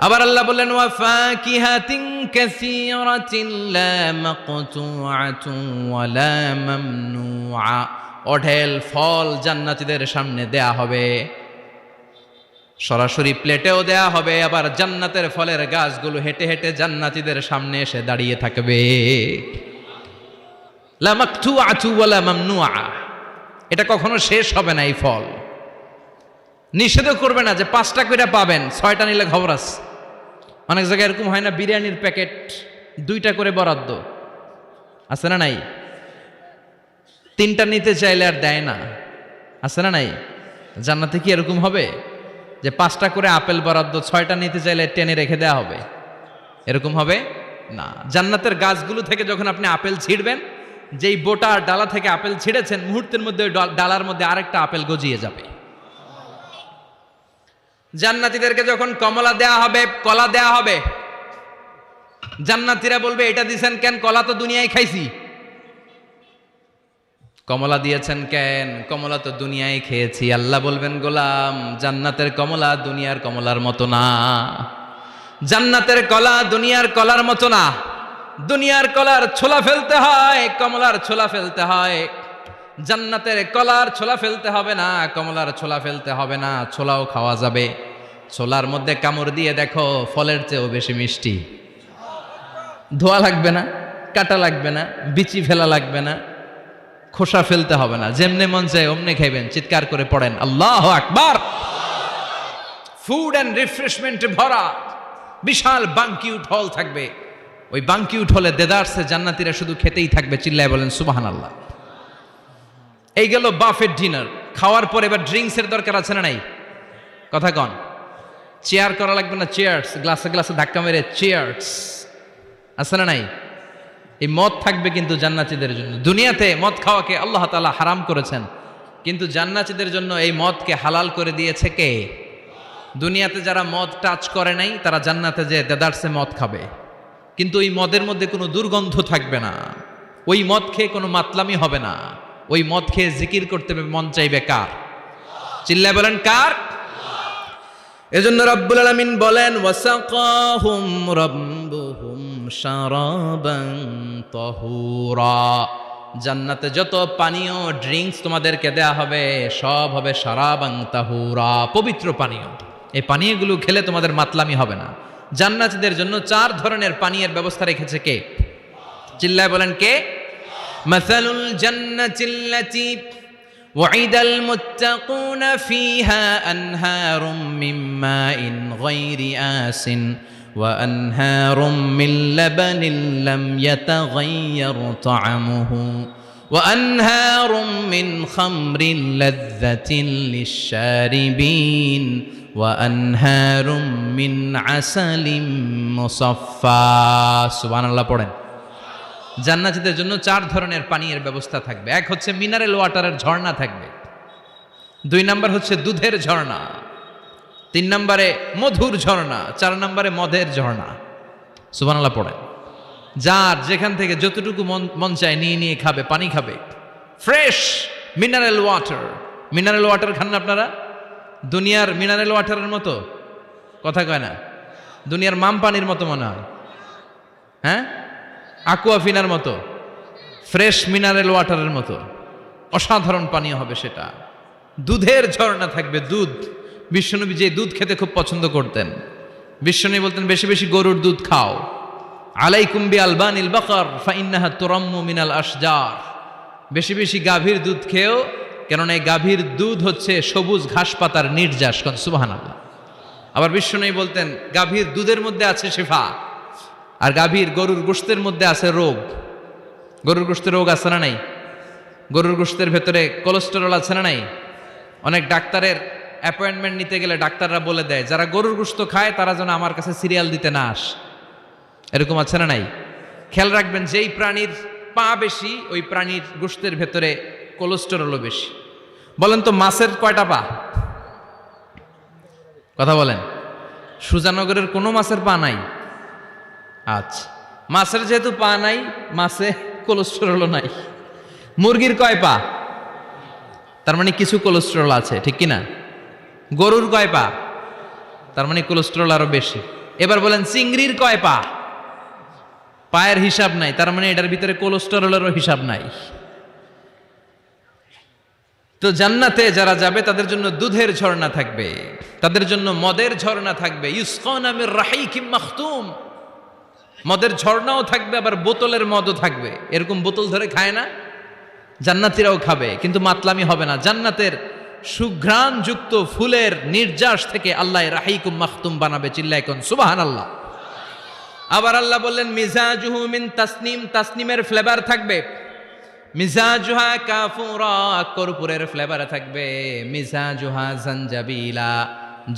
আবার আল্লাহ বললেন ওয়া ফাকিহাতিন কাসীরাতিন লা মাকতুআতুন ওয়া লা মামনুআ, অঢেল ফল জান্নাতীদের সামনে দেয়া হবে, সরাসরি প্লেটেও দেয়া হবে। আবার জান্নাতের ফলের গাছগুলো হেঁটে হেঁটে জান্নাতীদের সামনে এসে দাঁড়িয়ে থাকবে। লা মাকতুআতু ওয়া লা মামনুআ, এটা কখনো শেষ হবে না। এই ফল নিষেধও করবে না যে 5টা করে পাবেন, 6টা নিলে খবর আছে। অনেক জায়গায় এরকম হয় না, বিরিয়ানির প্যাকেট 2টা করে বরাদ্দ আছে না নাই? 3টা নিতে চাইলে আর দেয় না, আছে না নাই? জান্নাতে কি এরকম হবে যে 5টা করে আপেল বরাদ্দ, 6টা নিতে চাইলে টেনে রেখে দেওয়া হবে? এরকম হবে না। জান্নাতের গাছগুলো থেকে যখন আপনি আপেল ছিঁড়বেন, যেই বোটা ডালা থেকে আপেল ছিঁড়েছেন, মুহূর্তের মধ্যে ওই ডালার মধ্যে আরেকটা আপেল গজিয়ে যাবে। জান্নাতীদেরকে যখন কমলা দেয়া হবে, কলা দেয়া হবে, জান্নাতীরা বলবে এটা দিয়েছেন কেন? কলা তো দুনিয়ায় খাইছি। কমলা দিয়েছেন কেন? কমলা তো দুনিয়ায় খেয়েছি। আল্লাহ বলবেন গোলাম, জান্নাতের কমলা দুনিয়ার কমলার মতো না, জান্নাতের কলা দুনিয়ার কলার মতো না। দুনিয়ার কলার ছোলা ফেলতে হয়, কমলার ছোলা ফেলতে হয়। জান্নাতের কলার ছোলা ফেলতে হবে না, কমলার ছোলা ফেলতে হবে না, ছোলাও খাওয়া যাবে। ছোলার মধ্যে কামড় দিয়ে দেখো, ফলের চেয়েও বেশি মিষ্টি। ধোয়া লাগবে না, কাটা লাগবে না, বিচি ফেলা লাগবে না, খোসা ফেলতে হবে না, যেমনে মন চায় অমনে খাইবেন। চিৎকার করে পড়েন আল্লাহু আকবার। ফুড অ্যান্ড রিফ্রেশমেন্টে ভরা বিশাল বাঙ্কিউট হল থাকবে। ওই বাঙ্কিউট হলে দেদারসে জান্নাতীরা শুধু খেতেই থাকবে। চিল্লায় বলেন সুবহানাল্লাহ। এই গেল বাফেট ডিনার। খাওয়ার পর এবার ড্রিঙ্কসের দরকার আছে না নাই? কথা কন। চেয়ার করা লাগবে না, চেয়ার্স, গ্লাসে গ্লাসে ধাক্কা মেরে চেয়ার্স, আছে না নাই? এই মদ থাকবে কিন্তু জান্নাতীদের জন্য। দুনিয়াতে মদ খাওয়াকে আল্লাহ তাআলা হারাম করেছেন, কিন্তু জান্নাতীদের জন্য এই মদকে হালাল করে দিয়েছে কে? দুনিয়াতে যারা মদ টাচ করে নাই তারা জান্নাতে যে দেদারসে মদ খাবে, কিন্তু ওই মদের মধ্যে কোনো দুর্গন্ধ থাকবে না, ওই মদ খেয়ে কোনো মাতলামি হবে না, ওই মদ খেয়ে জিকির করতে মন চাইবে কার? চিল্লায় বলেন কার? এজন্য রব্বুল আলামিন বলেন ওয়াসাকাহুম রাব্বুহুম শারাবান তাহুরা, জান্নাতে যত পানীয় ড্রিঙ্কস তোমাদেরকে দেয়া হবে সব হবে শারাবান তাহুরা, পবিত্র পানীয়। এই পানীয়গুলো খেলে তোমাদের মাতলামি হবে না। জান্নাতীদের জন্য 4 ধরনের পানীয়ের ব্যবস্থা রেখেছে কে? চিল্লায় বলেন কে? মাসালুল জান্নাতিল্লাতী ওয়াইদাল মুত্তাকুনা ফিহা আনহারুম মিন মাইন গায়রি আসিন ওয়া আনহারুম মিন লাবানিন লাম ইয়াতাগায়্যার তা'আমুহু ওয়া আনহারুম মিন খামরিন লাযযাতিন লিশ-শারিবিন ওয়া আনহারুম মিন আসালিম মুসাফফা। সুবহানাল্লাহ পড়েন। জান্নাতীদের জন্য 4 ধরনের পানীয়ের ব্যবস্থা থাকবে। এক হচ্ছে মিনারেল ওয়াটারের ঝর্ণা থাকবে, 2 নাম্বার হচ্ছে দুধের ঝর্ণা, 3 নম্বরে মধুর ঝর্ণা, 4 নম্বরে মদের ঝর্ণা। সুবহানাল্লাহ পড়েন। যার যেখান থেকে যতটুকু মন চায় নিয়ে নিয়ে খাবে, পানি খাবে। Fresh mineral water. Mineral water খান না আপনারা? দুনিয়ার মিনারেল ওয়াটারের মতো? কথা কয় না। দুনিয়ার মাম পানির মতো মনে হয়, হ্যাঁ? আকুয়াফিনার মতো, ফ্রেশ মিনারেল ওয়াটারের মতো অসাধারণ পানীয় হবে সেটা। দুধের ঝর্ণা থাকবে, দুধ। বিশ্বনবী যে দুধ খেতে খুব পছন্দ করতেন, বিশ্বনবী বলতেন বেশি বেশি গরুর দুধ খাও। আলাইকুম বি আলবানিল বাকার ফাইন্নাহা তুরাম্মু মিনাল আশজার। বেশি বেশি গাভীর দুধ খেও, কেননা এই গাভীর দুধ হচ্ছে সবুজ ঘাস পাতার নির্যাস। সুবহানাল্লাহ। আবার বিশ্বনবী বলতেন গাভীর দুধের মধ্যে আছে শিফা, আর গাভীর গরুর গোশতের মধ্যে আছে রোগ। গরুর গোশতে রোগ আছে না নাই? গরুর গোশতের ভেতরে কোলেস্টেরল আছে না নাই? অনেক ডাক্তারের অ্যাপয়েন্টমেন্ট নিতে গেলে ডাক্তাররা বলে দেয় যারা গরুর গোশত খায় তারা যেন আমার কাছে সিরিয়াল দিতে না আস। এরকম আছে না নাই? খেয়াল রাখবেন, যেই প্রাণীর পা বেশি ওই প্রাণীর গোশতের ভেতরে কোলেস্টেরলও বেশি। বলেন তো মাছের কয়টা পা? কথা বলেন। সুজানগরের কোনো মাছের পা নাই? আচ্ছা, মাছের যেহেতু পা নাই, মাছে কোলেস্টেরলও নাই। মুরগির কয় পা? তার মানে কিছু কোলেস্টেরল আছে, ঠিক কিনা? গরুর কয় পা? তার মানে কোলেস্টেরল আরো বেশি। এবার বলেন চিংড়ির কয় পা? পায়ের হিসাব নাই, তার মানে এটার ভিতরে কোলেস্টেরলেরও হিসাব নাই। তো জান্নাতে যারা যাবে তাদের জন্য দুধের ঝর্ণা থাকবে, তাদের জন্য মদের ঝর্ণা থাকবে। ইউসকানা মির রাহিকিম মাখতুম, মদের ঝর্ণাও থাকবে, আবার বোতলের মদও থাকবে। এরকম বোতল ধরে খায় না, জান্নাতীরাও খাবে, কিন্তু মাতলামি হবে না। জান্নাতের সুঘ্রাণ যুক্ত ফুলের নির্যাস থেকে আল্লাহ রাহিকুম মাখতুম বানাবে। চিল্লায় কোন সুবহানাল্লাহ। আবার আল্লাহ বললেন মিজাজুহু মিন তাসনিম, তাসনিমের ফ্লেভার থাকবে। মিজাজুহা কাফুরা, কর্পূরের ফ্লেভার থাকবে। মিজাজুহা জানজাবিলা,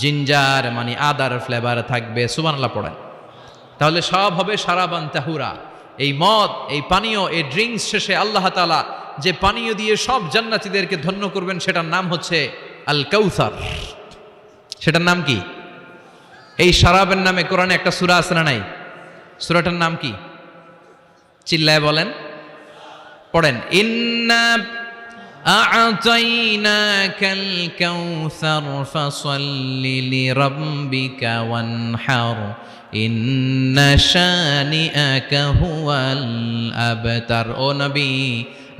জিঞ্জার মানে আদার ফ্লেভার থাকবে। সুবহানাল্লাহ পড়েন। তাহলে সব হবে শারাবান তাহুরা। এই মদ, এই পানীয়, এই ড্রিঙ্কস শেষে আল্লাহ তাআলা যে পানীয় দিয়ে সব জান্নাতীদেরকে ধন্য করবেন সেটার নাম হচ্ছে আল কাউসার। সেটার নাম কি? এই শারাবের নামে কোরআনে একটা সূরা আছে না নাই? সূরাটার নাম কি? চিল্লায় বলেন, পড়েন। ইন্না আ'তাইনাকাল কাউসার ফাসাল্লি লিরাব্বিকা ওয়ানহার ইন্না শানিআকা হুয়াল আবতার। ও নবী,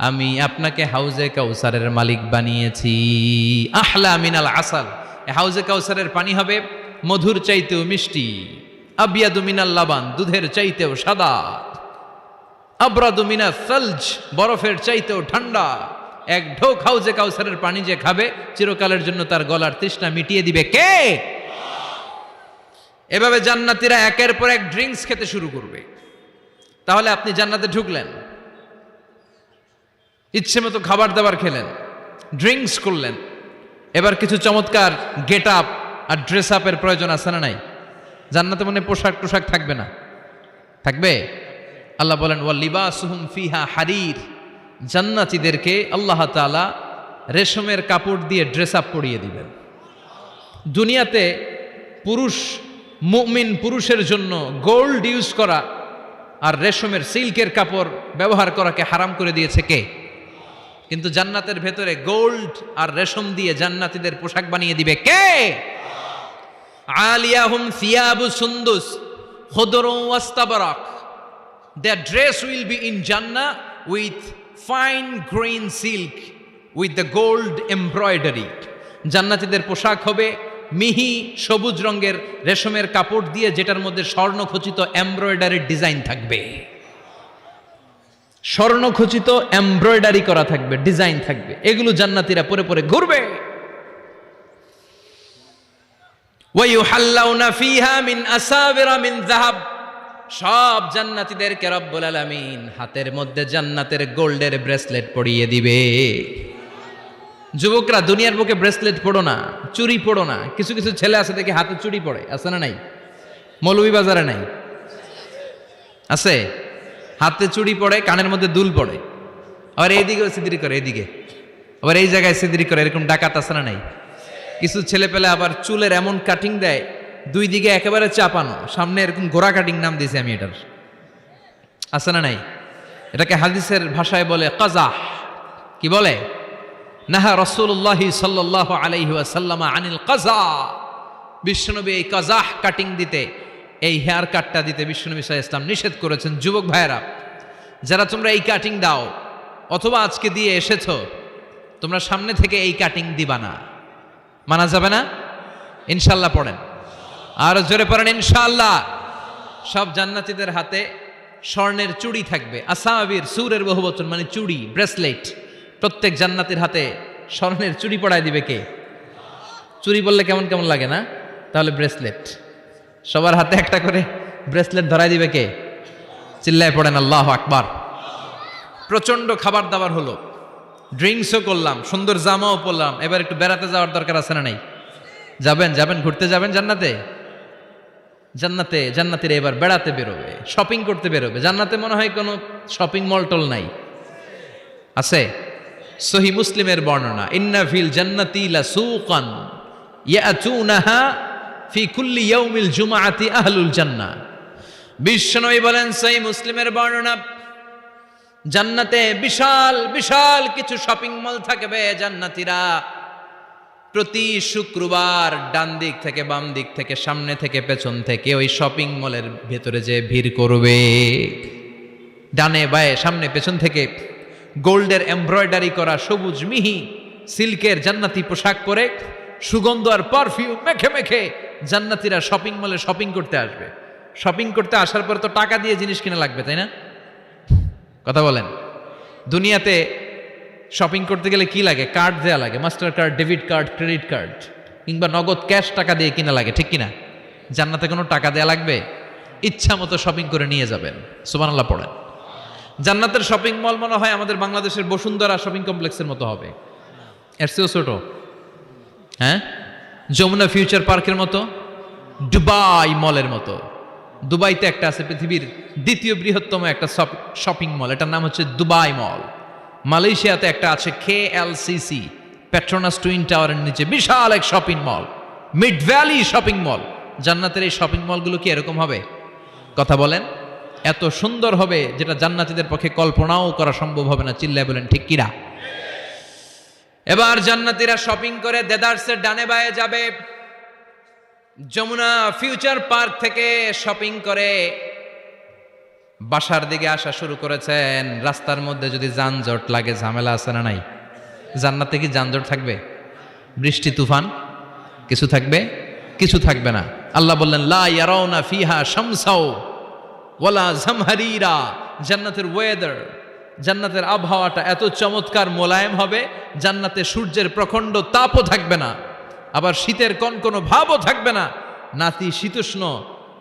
আমি আপনাকে হাউজে কাউসারের মালিক বানিয়েছি। আহলা মিনাল আসাল, হাউজে কাউসারের পানি হবে মধুর চাইতেও মিষ্টি। আবিয়াদু মিনাল লাবান, দুধের চাইতেও সাদা। আবরাদু মিনাস সালজ, বরফের চাইতেও ঠান্ডা। এক ঢোক হাউজে কাউসারের পানি যে খাবে চিরকালের জন্য তার গলার তৃষ্ণা মিটিয়ে দিবে কে? এভাবে জান্নাতীরা একের পর এক ড্রিঙ্কস খেতে শুরু করবে। তাহলে আপনি জান্নাতে ঢুকলেন, ইচ্ছে মতো খাবার দাবার খেলেন, ড্রিঙ্কস করলেন। এবার কিছু চমৎকার গেট আপ আর ড্রেস আপের প্রয়োজন আছে না নাই? জান্নাতে মনে পোশাক টোশাক থাকবে না? থাকবে। আল্লাহ বলেন ওয়া লিবাসুহুম ফিহা হারির, জান্নাতীদেরকে আল্লাহ তাআলা রেশমের কাপড় দিয়ে ড্রেস আপ পরিয়ে দিবেন। দুনিয়াতে পুরুষ, মুমিন পুরুষের জন্য গোল্ড ইউজ করা আর রেশমের সিল্কের কাপড় ব্যবহার করাকে হারাম করে দিয়েছে কে? কিন্তু জান্নাতের ভেতরে গোল্ড আর রেশম দিয়ে জান্নাতীদের পোশাক বানিয়ে দিবে কে? আলিয়াহুম সিয়াবু সুন্দুস খুদরু ওয়াস্তাবরাক, their dress will be in Jannah with fine green silk with the gold embroidery. জান্নাতীদের পোশাক হবে মিহি সবুজ রঙের রেশমের কাপড় দিয়ে, যেটার মধ্যে স্বর্ণখচিত এমব্রয়ডারির ডিজাইন থাকবে। স্বর্ণখচিত এমব্রয়ডারি করা থাকবে, ডিজাইন থাকবে। এগুলো জান্নাতীরা পরে পরে ঘুরবে। ওয়া ইউহাল্লাউনা ফিহা মিন আসাবিরা মিন যাহাব, সব জান্নাতীদেরকে রব্বুল আলামিন হাতের মধ্যে জান্নাতের গোল্ডের ব্রেসলেট পরিয়ে দিবে। যুবকরা, দুনিয়ার বুকে ব্রেসলেট পড়ো না, চুড়ি পড়ো না। কিছু কিছু ছেলে আছে দেখে হাতে চুড়ি পড়ে, আছে না নাই? মৌলভীবাজারে নাই? আছে। হাতে চুড়ি পড়ে, কানের মধ্যে দুল পড়ে, আবার এইদিকেও সিদ্রি করে, এইদিকে আবার এই জায়গায় সিদ্রি করে। এরকম ডাকাত আছে না নাই? কিছু ছেলে পেলে আবার চুলের এমন কাটিং দেয়, দুই দিকে একেবারে চাপানো, সামনে এরকম গোড়া কাটিং, নাম দিয়েছি আমি এটার। আছে না নাই? এটাকে হাদিসের ভাষায় বলে কাজাহ। কি বলে? নাহা রাসূলুল্লাহ সাল্লাল্লাহু আলাইহি ওয়াসাল্লাম আনিল কাজা। বিশ্বনবী এই কাজাহ কাটিং দিতে, এই হেয়ার কাটটা দিতে বিশ্বনবী সাল্লাল্লাহু আলাইহি ওয়াসাল্লাম নিষেধ করেছেন। যুবক ভাইয়েরা, যারা তোমরা এই কাটিং দাও অথবা আজকে দিয়ে এসেছো, তোমরা সামনে থেকে এই কাটিং দিবা না। মানা যাবে না? ইনশাআল্লাহ পড়েন, আর জোরে পড়েন ইনশাআল্লাহ। সব জান্নাতীদের হাতে স্বর্ণের চুড়ি থাকবে। আসাবির, সুরের বহুবচন মানে চুড়ি, ব্রেসলেট। প্রত্যেক জান্নাতীর হাতে স্বর্ণের চুড়ি পড়ায় দিবে কে? চুড়ি বললে কেমন কেমন লাগে না? তাহলে ব্রেসলেট, সবার হাতে একটা করে ব্রেসলেট ধরাই দিবে কে? চিল্লায় পড়েন আল্লাহু আকবার। প্রচন্ড খাবার দাবার হলো, ড্রিঙ্কসও করলাম, সুন্দর জামাও পরলাম, এবার একটু বেড়াতে যাওয়ার দরকার আছে না নাই? যাবেন যাবেন ঘুরতে যাবেন জান্নাতে। জান্নাতীরা এবার বেড়াতে বেরোবে, শপিং করতে বেরোবে। জান্নাতে মনে হয় কোনো শপিং মল টল নাই, আছে? সহি মুসলিমের বর্ণনা, ইন্না ফিল জান্নাতি লাসুকান ইয়াতুনাহা ফি কুল্লি ইয়াউমিল জুমআতি আহলুল জান্নাহ। বিশ্বনবী বলেন, সহি মুসলিমের বর্ণনা, জান্নাতে বিশাল বিশাল কিছু শপিং মল থাকবে। জান্নাতীরা প্রতি শুক্রবার ডান দিক থেকে বাম দিক থেকে সামনে থেকে পেছন থেকে ওই শপিং মলের ভেতরে যে ভিড় করবে, ডানে বায়ে সামনে পেছন থেকে গোল্ডের এমব্রয়ডারি করা সবুজ মিহি সিল্কের জান্নাতি পোশাক পরে সুগন্ধ আর পারফিউম মেখে মেখে জান্নাতীরা শপিং মলে শপিং করতে আসবে। শপিং করতে আসার পর তো টাকা দিয়ে জিনিস কিনা লাগবে, তাই না? কথা বলেন। দুনিয়াতে শপিং করতে গেলে কি লাগে? কার্ড দেয়া লাগে, master card, debit card, credit card, কিংবা নগদ ক্যাশ টাকা দিয়ে কিনা লাগে, ঠিক কিনা? জান্নাতে কোনো টাকা দেয়া লাগবে? ইচ্ছা মতো শপিং করে নিয়ে যাবেন। সুবহানাল্লাহ পড়েন। জান্নাতের শপিং মল মনে হয় আমাদের বাংলাদেশের বসুন্ধরা শপিং কমপ্লেক্সের মতো হবে, এর চেয়েও ছোট। হ্যাঁ, যমুনা ফিউচার পার্কের মতো, দুবাই মলের মতো। দুবাইতে একটা আছে পৃথিবীর দ্বিতীয় বৃহত্তম একটা শপিং মল, এটার নাম হচ্ছে দুবাই মল। মালয়েশিয়াতে একটা আছে KLCC, পেট্রোনাস টুইন টাওয়ারের নিচে বিশাল এক shopping mall, mid valley shopping mall. জান্নাতের এই শপিং মলগুলো কি এরকম হবে? কথা বলেন। এত সুন্দর হবে যেটা জান্নাতীদের পক্ষে কল্পনাও করা সম্ভব হবে না। চিল্লায় বলেন ঠিক কিনা? এবার জান্নাতীরা শপিং করে দেদারসের ডানে বায়ে যাবে। যমুনা ফিউচার পার্ক থেকে শপিং করে বাসার দিকে আসা শুরু করেছেন। রাস্তার মধ্যে যদি যানজট লাগে, ঝামেলা আছে না নাই? জান্নাতে কি যানজট থাকবে? বৃষ্টি তুফান কিছু থাকবে? কিছু থাকবে না। আল্লাহ বললেন, লা ইয়ারাউনা ফিহা শামসাও ওয়ালা জামহারিরা। জান্নাতের ওয়েদার, জান্নাতের আবহাওয়াটা এত চমৎকার মোলায়েম হবে, জান্নাতে সূর্যের প্রখণ্ড তাপও থাকবে না, আবার শীতের কনকনো ভাবও থাকবে না। নাতি শীতোষ্ণ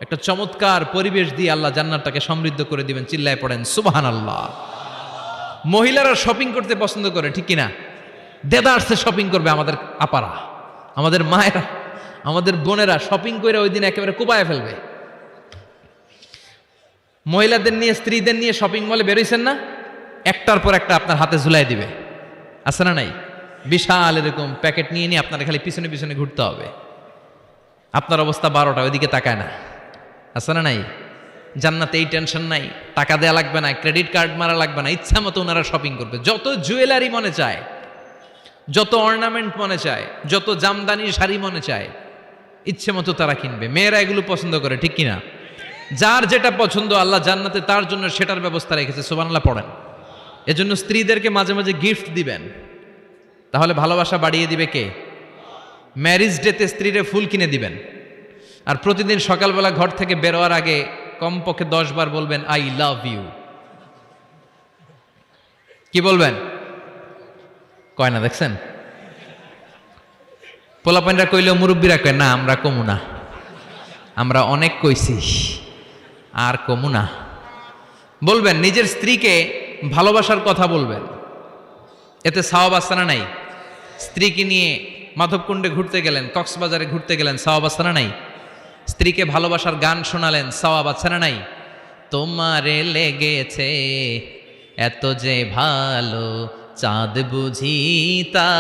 একটা চমৎকার পরিবেশ দিয়ে আল্লাহ জান্নাতটাকে সমৃদ্ধ করে দিবেন। চিল্লায় পড়েন সুবহানাল্লাহ। মহিলারা শপিং করতে পছন্দ করে, ঠিক কিনা? দেদারসে শপিং করবে আমাদের আপারা, আমাদের মায়েরা, আমাদের বোনেরা শপিং করে ওই দিন একেবারে কুপায় ফেলবে। মহিলাদের নিয়ে, স্ত্রীদের নিয়ে শপিং মলে বেরোইছেন না, একটার পর একটা আপনার হাতে ঝুলাই দিবে, আছে না নাই? বিশাল এরকম প্যাকেট নিয়ে নিয়ে আপনার খালি পিছনে পিছনে ঘুরতে হবে। আপনার অবস্থা 12টা, ওইদিকে তাকায় না, আছে না নাই? জান্নাতে এই টেনশন নাই, টাকা দেয়া লাগবে না, ক্রেডিট কার্ড মারা লাগবে না, ইচ্ছা মতো ওনারা শপিং করবে। যত জুয়েলারি মনে চায়, যত অর্নামেন্ট মনে চায়, যত জামদানি শাড়ি মনে চায়, ইচ্ছে মতো তারা কিনবে। মেয়েরা এগুলো পছন্দ করে, ঠিক কিনা? যার যেটা পছন্দ আল্লাহ জান্নাতে তার জন্য সেটার ব্যবস্থা রেখেছে। সুবহানাল্লাহ পড়েন। এজন্য স্ত্রীদেরকে মাঝে মাঝে গিফট দিবেন, তাহলে ভালোবাসা বাড়িয়ে দিবে কে? ম্যারিজ ডেতে স্ত্রীরে ফুল কিনে দিবেন, আর প্রতিদিন সকালবেলা ঘর থেকে বেরোয়ার আগে কমপক্ষে 10 বার বলবেন আই লাভ ইউ। কি বলবেন? কয় না, দেখছেন? পোলাপাইনরা কইলেও মুরব্বীরা কয় না, আমরা কমু না, আমরা অনেক কইছি আর কমু না। বলবেন, নিজের স্ত্রীকে ভালোবাসার কথা বলবেন, এতে সওয়াব আছে না নাই? স্ত্রীকে নিয়ে মাধবকুণ্ডে ঘুরতে গেলেন, কক্সবাজারে ঘুরতে গেলেন, সওয়াব আছে না নাই? স্ত্রীকে ভালোবাসার গান শোনালেন, সওয়াব আছে না নাই? তোমারে লেগেছে এত যে ভালো, চাঁদ বুঝি তা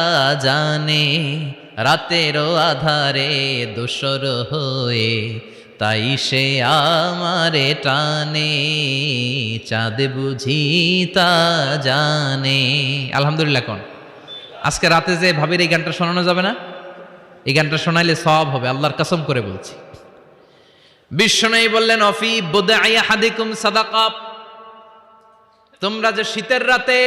জানে, রাতেরও আধারে দোসর হয়ে, তাই সে আমারে টানে, চাঁদ বুঝি তা জানে। আলহামদুলিল্লাহ। কোন আজকে রাতে যে ভাবির এই গানটা শোনানো যাবে না? এই গানটা শোনাইলে সওয়াব হবে, আল্লাহর কসম করে বলছি। বিশ্বনবী বললেন, অফি বুদআই আহাদিকুম সাদাকা। তোমরা যে শীতের রাতে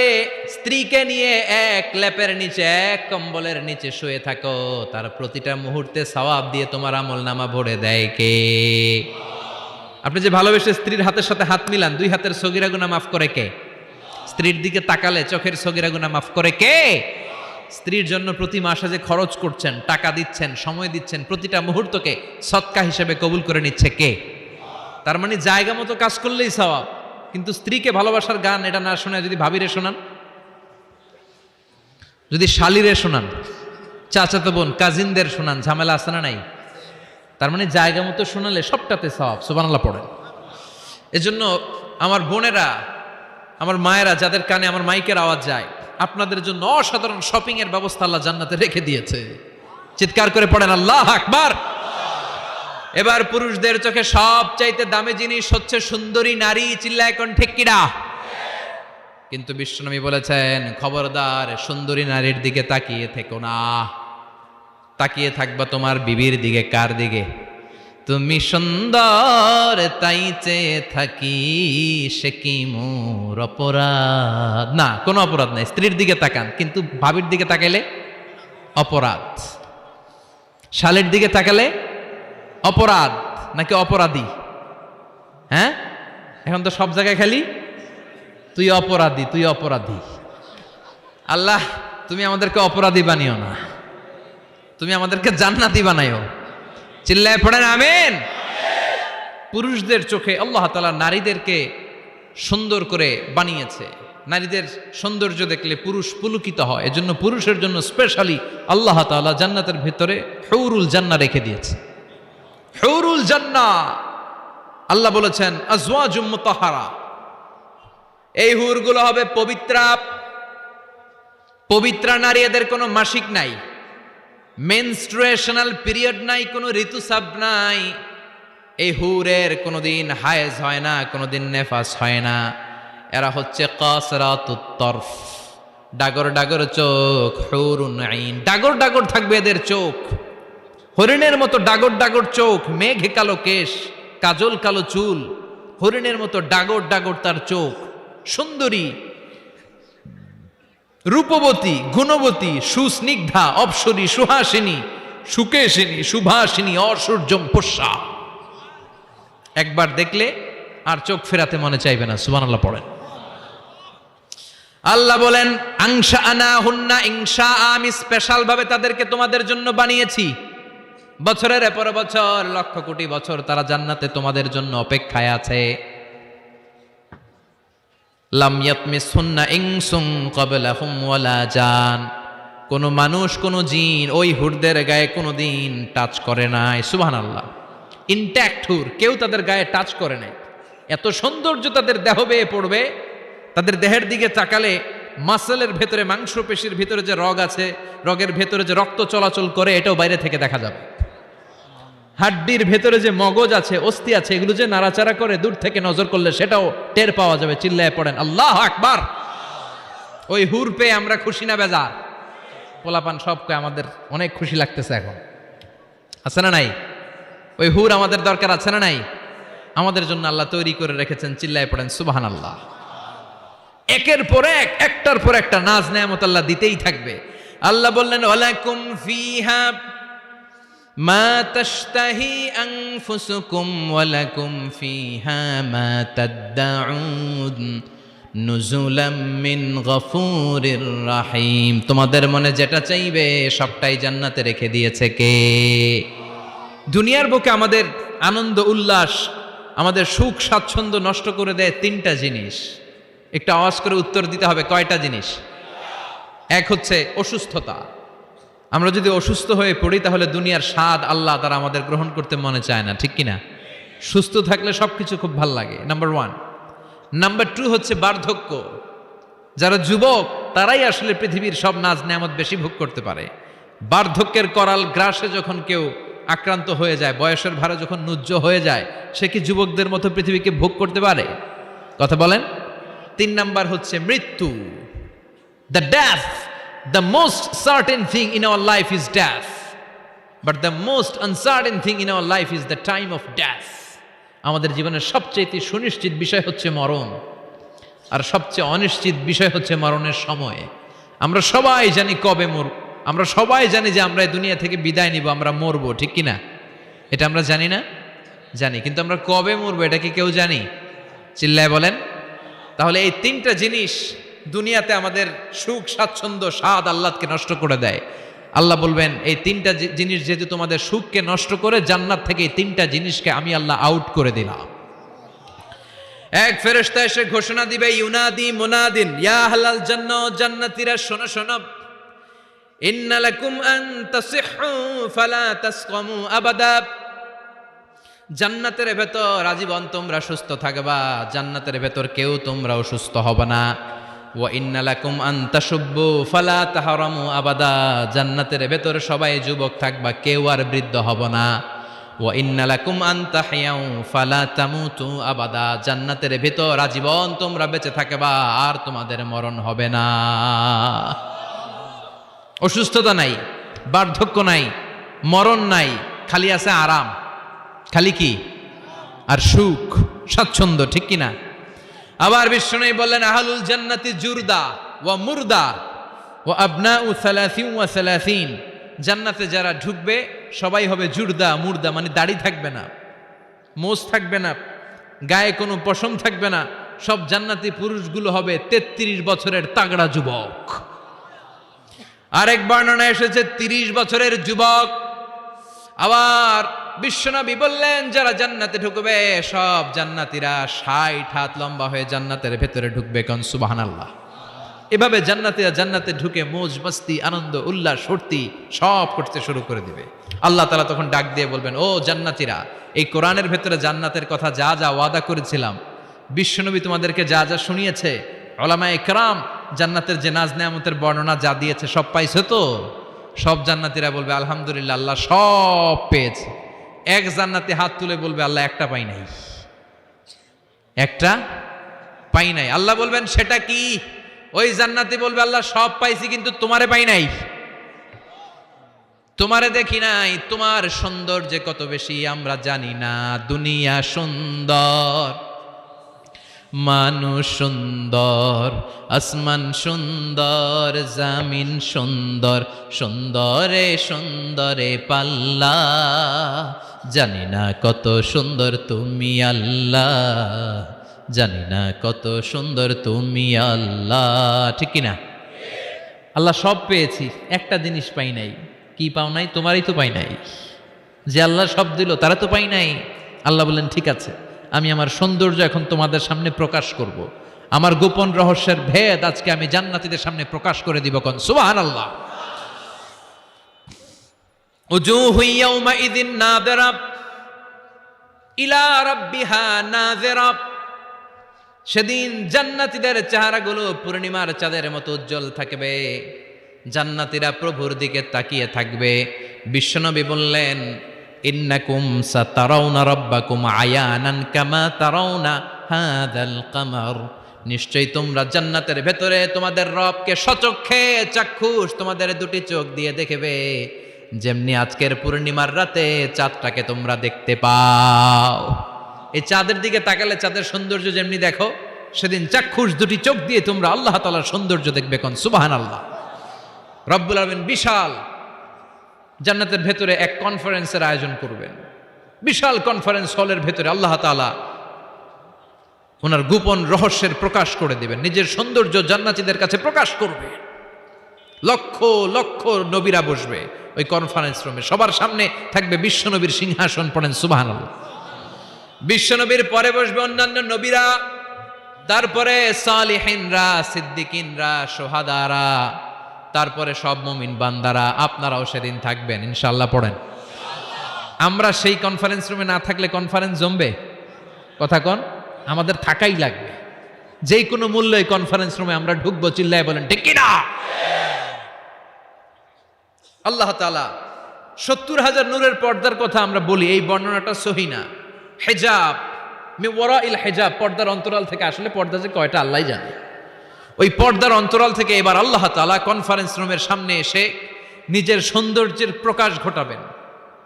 স্ত্রীকে নিয়ে এক লেপের নিচে, এক কম্বলের নিচে শুয়ে থাকো, তার প্রতিটা মুহূর্তে সওয়াব দিয়ে তোমার আমলনামা ভরে দেয় কে? আপনি যে ভালোবেসে স্ত্রীর হাতের সাথে হাত মিলান, 2 হাতের সগীরা গুনাহ মাফ করে কে? স্ত্রীর দিকে তাকালে চোখের সগীরা গুনাহ মাফ করে কে? স্ত্রীর জন্য প্রতি মাসে যে খরচ করছেন, টাকা দিচ্ছেন, সময় দিচ্ছেন, প্রতিটা মুহূর্তকে সদকা হিসেবে কবুল করে নিচ্ছে কে? তার মানে জায়গা মতো কাজ করলেই সওয়াব। কিন্তু স্ত্রীকে ভালোবাসার গান এটা না শোনায় যদি ভাবিরে শোনান, যদি শালিরে শোনান, চাচাতো বোন, কাজিনদের শোনান, ঝামেলা আছে না নাই? তার মানে জায়গা মতো শোনালে সবটাতে সওয়াব। সুবহানাল্লাহ পড়েন। এজন্য আমার বোনেরা, আমার মায়েরা, যাদের কানে আমার মাইকের আওয়াজ যায়, আপনাদের জন্য অসাধারণ শপিং এর ব্যবস্থা আল্লাহ জান্নাতে রেখে দিয়েছে। চিৎকার করে পড়েন আল্লাহু আকবার। এবার পুরুষদের চোখে সবচাইতে দামি জিনিস হচ্ছে সুন্দরী নারী। চিল্লায় এখন ঠিক কিনা? কিন্তু বিশ্বনবী বলেছেন, খবরদার সুন্দরী নারীর দিকে তাকিয়ে থেকো না। তাকিয়ে থাকবা তোমার বিবির দিকে। কার দিকে? তুমি সুন্দর তাই চেয়ে থাকি, সে কি মোর অপরাধ? না, কোনো অপরাধ নাই। স্ত্রীর দিকে তাকান, কিন্তু ভাবির দিকে তাকাইলে অপরাধ। শালের দিকে তাকালে অপরাধ নাকি অপরাধী? হ্যাঁ, এখন তো সব জায়গায় খালি তুই অপরাধী, তুই অপরাধী। আল্লাহ, তুমি আমাদেরকে অপরাধী বানিও না, তুমি আমাদেরকে জান্নাতি বানাইও। চিল্লায় পড়েন আমিন। পুরুষদের চোখে আল্লাহ তাআলা নারীদেরকে সুন্দর করে বানিয়েছে। নারীদের সৌন্দর্য দেখলে পুরুষ পুলকিত হয়। এজন্য পুরুষের জন্য স্পেশালি আল্লাহ তাআলা জান্নাতের ভিতরে হুরুল জান্নাহ রেখে দিয়েছে। হুরুল জান্নাহ, আল্লাহ বলেছেন আজওয়াজুম মুতাহহারা। এই হুরগুলো হবে পবিত্রা। পবিত্রা নারী, এদের কোনো মাসিক নাই, মেনস্ট্রুয়েশনাল পিরিয়ড নাই, কোনো ঋতুস্রাব নাই। এই হুরের কোনোদিন হায়েজ হয় না, কোনোদিন নেফাস হয় না। এরা হচ্ছে কাসরাতুত তরফ, ডাগর ডাগর চোখ। হুরুন আইন, ডাগর ডাগর থাকবে এদের চোখ, হরিণের মতো ডাগর ডাগর চোখ, মেঘে কালো কেশ, কাজল কালো চুল, হরিণের মতো ডাগর ডাগর তার চোখ। সুন্দরী, রূপবতী, গুণবতী, সুস্নিগ্ধা, অপ্সরী, সুহাসিনী, সুকেশিনী, সুভাসিনী, অসূর্যম পোষ্যা। একবার দেখলে আর চোখ ফেরাতে মনে চাইবে না। সুবহানাল্লাহ পড়েন। আল্লাহ বলেন আংশা আনা হুন্না ইংশা, আমি স্পেশাল ভাবে তাদেরকে তোমাদের জন্য বানিয়েছি। বছরের পর বছর, লক্ষ কোটি বছর তারা জান্নাতে তোমাদের জন্য অপেক্ষায় আছে। লাম ইয়াতমিসহুন্না ইনসুন ক্বাবলাহুম ওয়ালা জান, কোন মানুষ, কোন জিন ওই হুরদের গায়ে কোনোদিন টাচ করে নাই। সুবহানাল্লাহ। ইনট্যাক্ট হুর, কেউ তাদের গায়ে টাচ করে নাই। এত সৌন্দর্য তাদের দেহ বেয়ে পড়বে। তাদের দেহের দিকে তাকালে মাসেলের ভেতরে, মাংসপেশির ভিতরে যে রগ আছে, রগের ভেতরে যে রক্ত চলাচল করে, এটাও বাইরে থেকে দেখা যাবে। হাড্ডির ভেতরে যে মগজ আছে, অস্থি আছে, এগুলো যে নাড়াচাড়া করে, দূর থেকে নজর করলে সেটাও টের পাওয়া যাবে। চিল্লায় পড়েন আল্লাহু আকবার। ওই হুর পেয়ে আমরা খুশি না বেজার? পোলাপান সবকে আমাদের অনেক খুশি লাগতেছে এখন, আছে না নাই? ওই হুর আমাদের দরকার আছে না নাই? আমাদের জন্য আল্লাহ তৈরি করে রেখেছেন। চিল্লায় পড়েন সুবহানাল্লাহ। একের পর এক, একটার পর একটা নাজ নেয়ামত আল্লাহ দিতেই থাকবে। আল্লাহ বললেন ওয়ালাকুম ফিহা মা তাশতাহি আনফুসুকুম ওয়ালাকুম ফিহা মা তাদউন নুজুলাম মিন গফুরির রাহিম। তোমাদের মনে যেটা চাইবে সবটাই জান্নাতে রেখে দিয়েছে কে? দুনিয়ার বুকে আমাদের আনন্দ উল্লাস, আমাদের সুখ স্বাচ্ছন্দ্য নষ্ট করে দেয় তিনটা জিনিস। একটা আওয়াজ করে উত্তর দিতে হবে, কয়টা জিনিস? এক হচ্ছে অসুস্থতা। আমরা যদি অসুস্থ হয়ে পড়ি তাহলে দুনিয়ার স্বাদ আল্লাহ তারা আমাদের গ্রহণ করতে মনে চায় না, ঠিক কিনা? সুস্থ থাকলে সবকিছু খুব ভাল লাগে, নাম্বার ওয়ান। নাম্বার টু হচ্ছে বার্ধক্য। যারা যুবক তারাই আসলে পৃথিবীর সব নাজ নেয়ামত বেশি ভোগ করতে পারে। বার্ধক্যের করাল গ্রাসে যখন কেউ আক্রান্ত হয়ে যায়, বয়সের ভারে যখন নুজ্জ হয়ে যায়, সে কি যুবকদের মতো পৃথিবীকে ভোগ করতে পারে? কথা বলেন। তিন নাম্বার হচ্ছে মৃত্যু, the death. The most certain thing in our life is death, but the most uncertain thing in our life is the time of death. আমাদের জীবনের সবচেয়ে সুনিশ্চিত বিষয় হচ্ছে মরণ, আর সবচেয়ে অনিশ্চিত বিষয় হচ্ছে মরণের সময়। আমরা সবাই জানি কবে আমরা সবাই জানি যে আমরা এই দুনিয়া থেকে বিদায় নিব, আমরা মরবো, ঠিক কিনা? এটা আমরা জানি না? জানি, কিন্তু আমরা কবে মরবো এটা কি কেউ জানি? চিল্লায় বলেন। তাহলে এই তিনটা জিনিস দুনিয়াতে আমাদের সুখ, স্বাচ্ছন্দ্য, স্বাদ আল্লাহকে নষ্ট করে দেয়। আল্লাহ বলবেন এই তিনটা জিনিস যেহেতু তোমাদের সুখকে নষ্ট করে, জান্নাত থেকে এই তিনটা জিনিসকে আমি আল্লাহ আউট করে দিলাম। এক ফেরেশতা এসে ঘোষণা দিবে, ইউনাদি মুনাদিন ইয়া আহলাল জান্নাহ, জান্নাতীরা শোনো শোনো, ইন্না লাকুম আন তাসিহু ফালা তাসকামু আবাদা। জান্নাতের ভেতর আজীবন তোমরা সুস্থ থাকবা, জান্নাতের ভেতর কেউ তোমরা অসুস্থ হবে না। ওয়া ইন্না লাকুম আন তাশুব্বু ফালা তাহরামু আবাদা। জান্নাতের ভেতর সবাই যুবক থাকবা, কেউ আর বৃদ্ধ হবে না। ওয়া ইন্না লাকুম আন তাহইয়াউ ফালা তামুতু আবাদা। জান্নাতের ভেতর আজীবন তোমরা বেঁচে থাকবা, আর তোমাদের মরণ হবে না। অসুস্থতা নাই, বার্ধক্য নাই, মরণ নাই, খালি আছে আরাম। খালি কি? আর সুখ, স্বাচ্ছন্দ্য, ঠিক কিনা? আবার বিষ্ণু বললেন আহলুল জান্নাতি জুরদা ওয়া মুরদা ওয়া আবনাউ 30 ওয়া 30। জান্নাতে যারা ঢুকবে সবাই হবে জুরদা মুরদা, মানে দাড়ি থাকবে না, মোজ থাকবে না, গায়ে কোনো পশম থাকবে না। সব জান্নাতি পুরুষগুলো হবে 33 বছরের তাগড়া যুবক। আরেক বর্ণনা এসেছে 30 বছরের যুবক। আবার বিশ্বনবী বললেন যারা জান্নাতে ঢুকবে সব জান্নাতীরা 60 হাত লম্বা হয়ে জান্নাতের ভেতরে ঢুকবে। কোন সুবহানাল্লাহ। এভাবে জান্নাতীরা জান্নাতে ঢুকে মৌজ মস্তি আনন্দ উল্লাস ফুর্তি সব করতে শুরু করে দিবে। আল্লাহ তাআলা তখন ডাক দিয়ে বলবেন, ও জান্নাতীরা, এই কোরআনের ভেতরে জান্নাতের কথা যা যা ওয়াদা করেছিলাম, বিশ্বনবী তোমাদেরকে যা যা শুনিয়েছে, উলামায়ে কেরাম জান্নাতের যে নাজ নেয়ামতের বর্ণনা যা দিয়েছে সব পাইছো তো? সব জান্নাতীরা বলবে আলহামদুলিল্লাহ, আল্লাহ সব পেয়েছে। এক জান্নাতি হাত তুলে বলবে আল্লাহ একটা পাই নাই, একটা পাই নাই। আল্লাহ বলবেন সেটা কি? ওই জান্নাতি বলবে আল্লাহ সব পাইছি কিন্তু তোমারে পাই নাই, তোমারে দেখি নাই, তোমার সৌন্দর্য কত বেশি আমরা জানি না। দুনিয়া সুন্দর, মানুষ সুন্দর, আসমান সুন্দর, জামিন সুন্দর, সুন্দরে সুন্দরে পাল্লা, জানি না কত সুন্দর তুমি আল্লাহ, জানি না কত সুন্দর তুমি আল্লাহ, ঠিক কিনা? আল্লাহ সব পেয়েছি, একটা জিনিস পাই নাই। কি পাও নাই? তোমারই তো পাই নাই। যে আল্লাহ সব দিল তারা তো পাই নাই। আল্লাহ বললেন ঠিক আছে, আমি আমার সৌন্দর্য এখন তোমাদের সামনে প্রকাশ করব। আমার গোপন রহস্যের ভেদ আজকে আমি জান্নাতীদের সামনে প্রকাশ করে দিব। কোন সুবহানাল্লাহ। উজুহু ইয়াউমাইযিন নাযিরা ইলা রাব্বিহা নাযিরা। সেদিন জান্নাতীদের চেহারাগুলো পূর্ণিমার চাঁদের মতো উজ্জ্বল থাকবে। জান্নাতীরা প্রভুর দিকে তাকিয়ে থাকবে। বিশ্বনবী বললেন ইন্নাকুম সাতারাউনা রাব্বাকুম আয়ানান কামা তারাউনা হাযাল কামার। নিশ্চয়ই তোমরা জান্নাতের ভেতরে তোমাদের রবকে সচক্ষে চাক্ষুষ তোমাদের দুটি চোখ দিয়ে দেখবে, যেমনি আজকের পূর্ণিমার রাতে চাঁদটাকে তোমরা দেখতে পাও। এই চাঁদের দিকে তাকালে চাঁদের সৌন্দর্য যেমনি দেখো, সেদিন চাক্ষুষ দুটি চোখ দিয়ে তোমরা আল্লাহ তাআলার সৌন্দর্য দেখবে। কোন সুবহানাল্লাহ। রব্বুল আলামিন বিশাল জান্নাতের ভেতরে এক কনফারেন্সের আয়োজন করবেন। বিশাল কনফারেন্স হলের ভেতরে আল্লাহ তাআলা ওনার গোপন রহস্যের প্রকাশ করে দিবেন, নিজের সৌন্দর্য জান্নাতীদের কাছে প্রকাশ করবে। লক্ষ লক্ষ নবীরা বসবে ওই কনফারেন্স রুমে, সবার সামনে থাকবে বিশ্বনবীর সিংহাসন। পড়েন সুবহানাল্লাহ। বিশ্বনবীর পরে বসবে অন্যান্য নবীরা, তারপরে সালিহিনরা, সিদ্দিকিনরা, সোহাদারা, তারপরে সব মুমিন বান্দারা। আপনারাও সেদিন থাকবেন ইনশাআল্লাহ। পড়েন। আমরা সেই কনফারেন্স রুমে না থাকলে কনফারেন্স জমবে? কথা কন, আমাদের থাকাই লাগবে। যেই কোনো মূল্যে কনফারেন্স রুমে আমরা ঢুকবো, চিল্লায় বলেন ঠিক কিনা? আল্লাহ তাআলা 70,000 নূরের পর্দার কথা আমরা বলি, এই বর্ণনাটা সহি না। হেজাব মে ওয়ারাইল হেজাব, পর্দার অন্তরাল থেকে, আসলে পর্দা যে কয়টা আল্লাহই জানে। ওই পর্দার অন্তরাল থেকে এবার আল্লাহ তাআলা কনফারেন্স রুমের সামনে এসে নিজের সৌন্দর্যের প্রকাশ ঘটাবেন।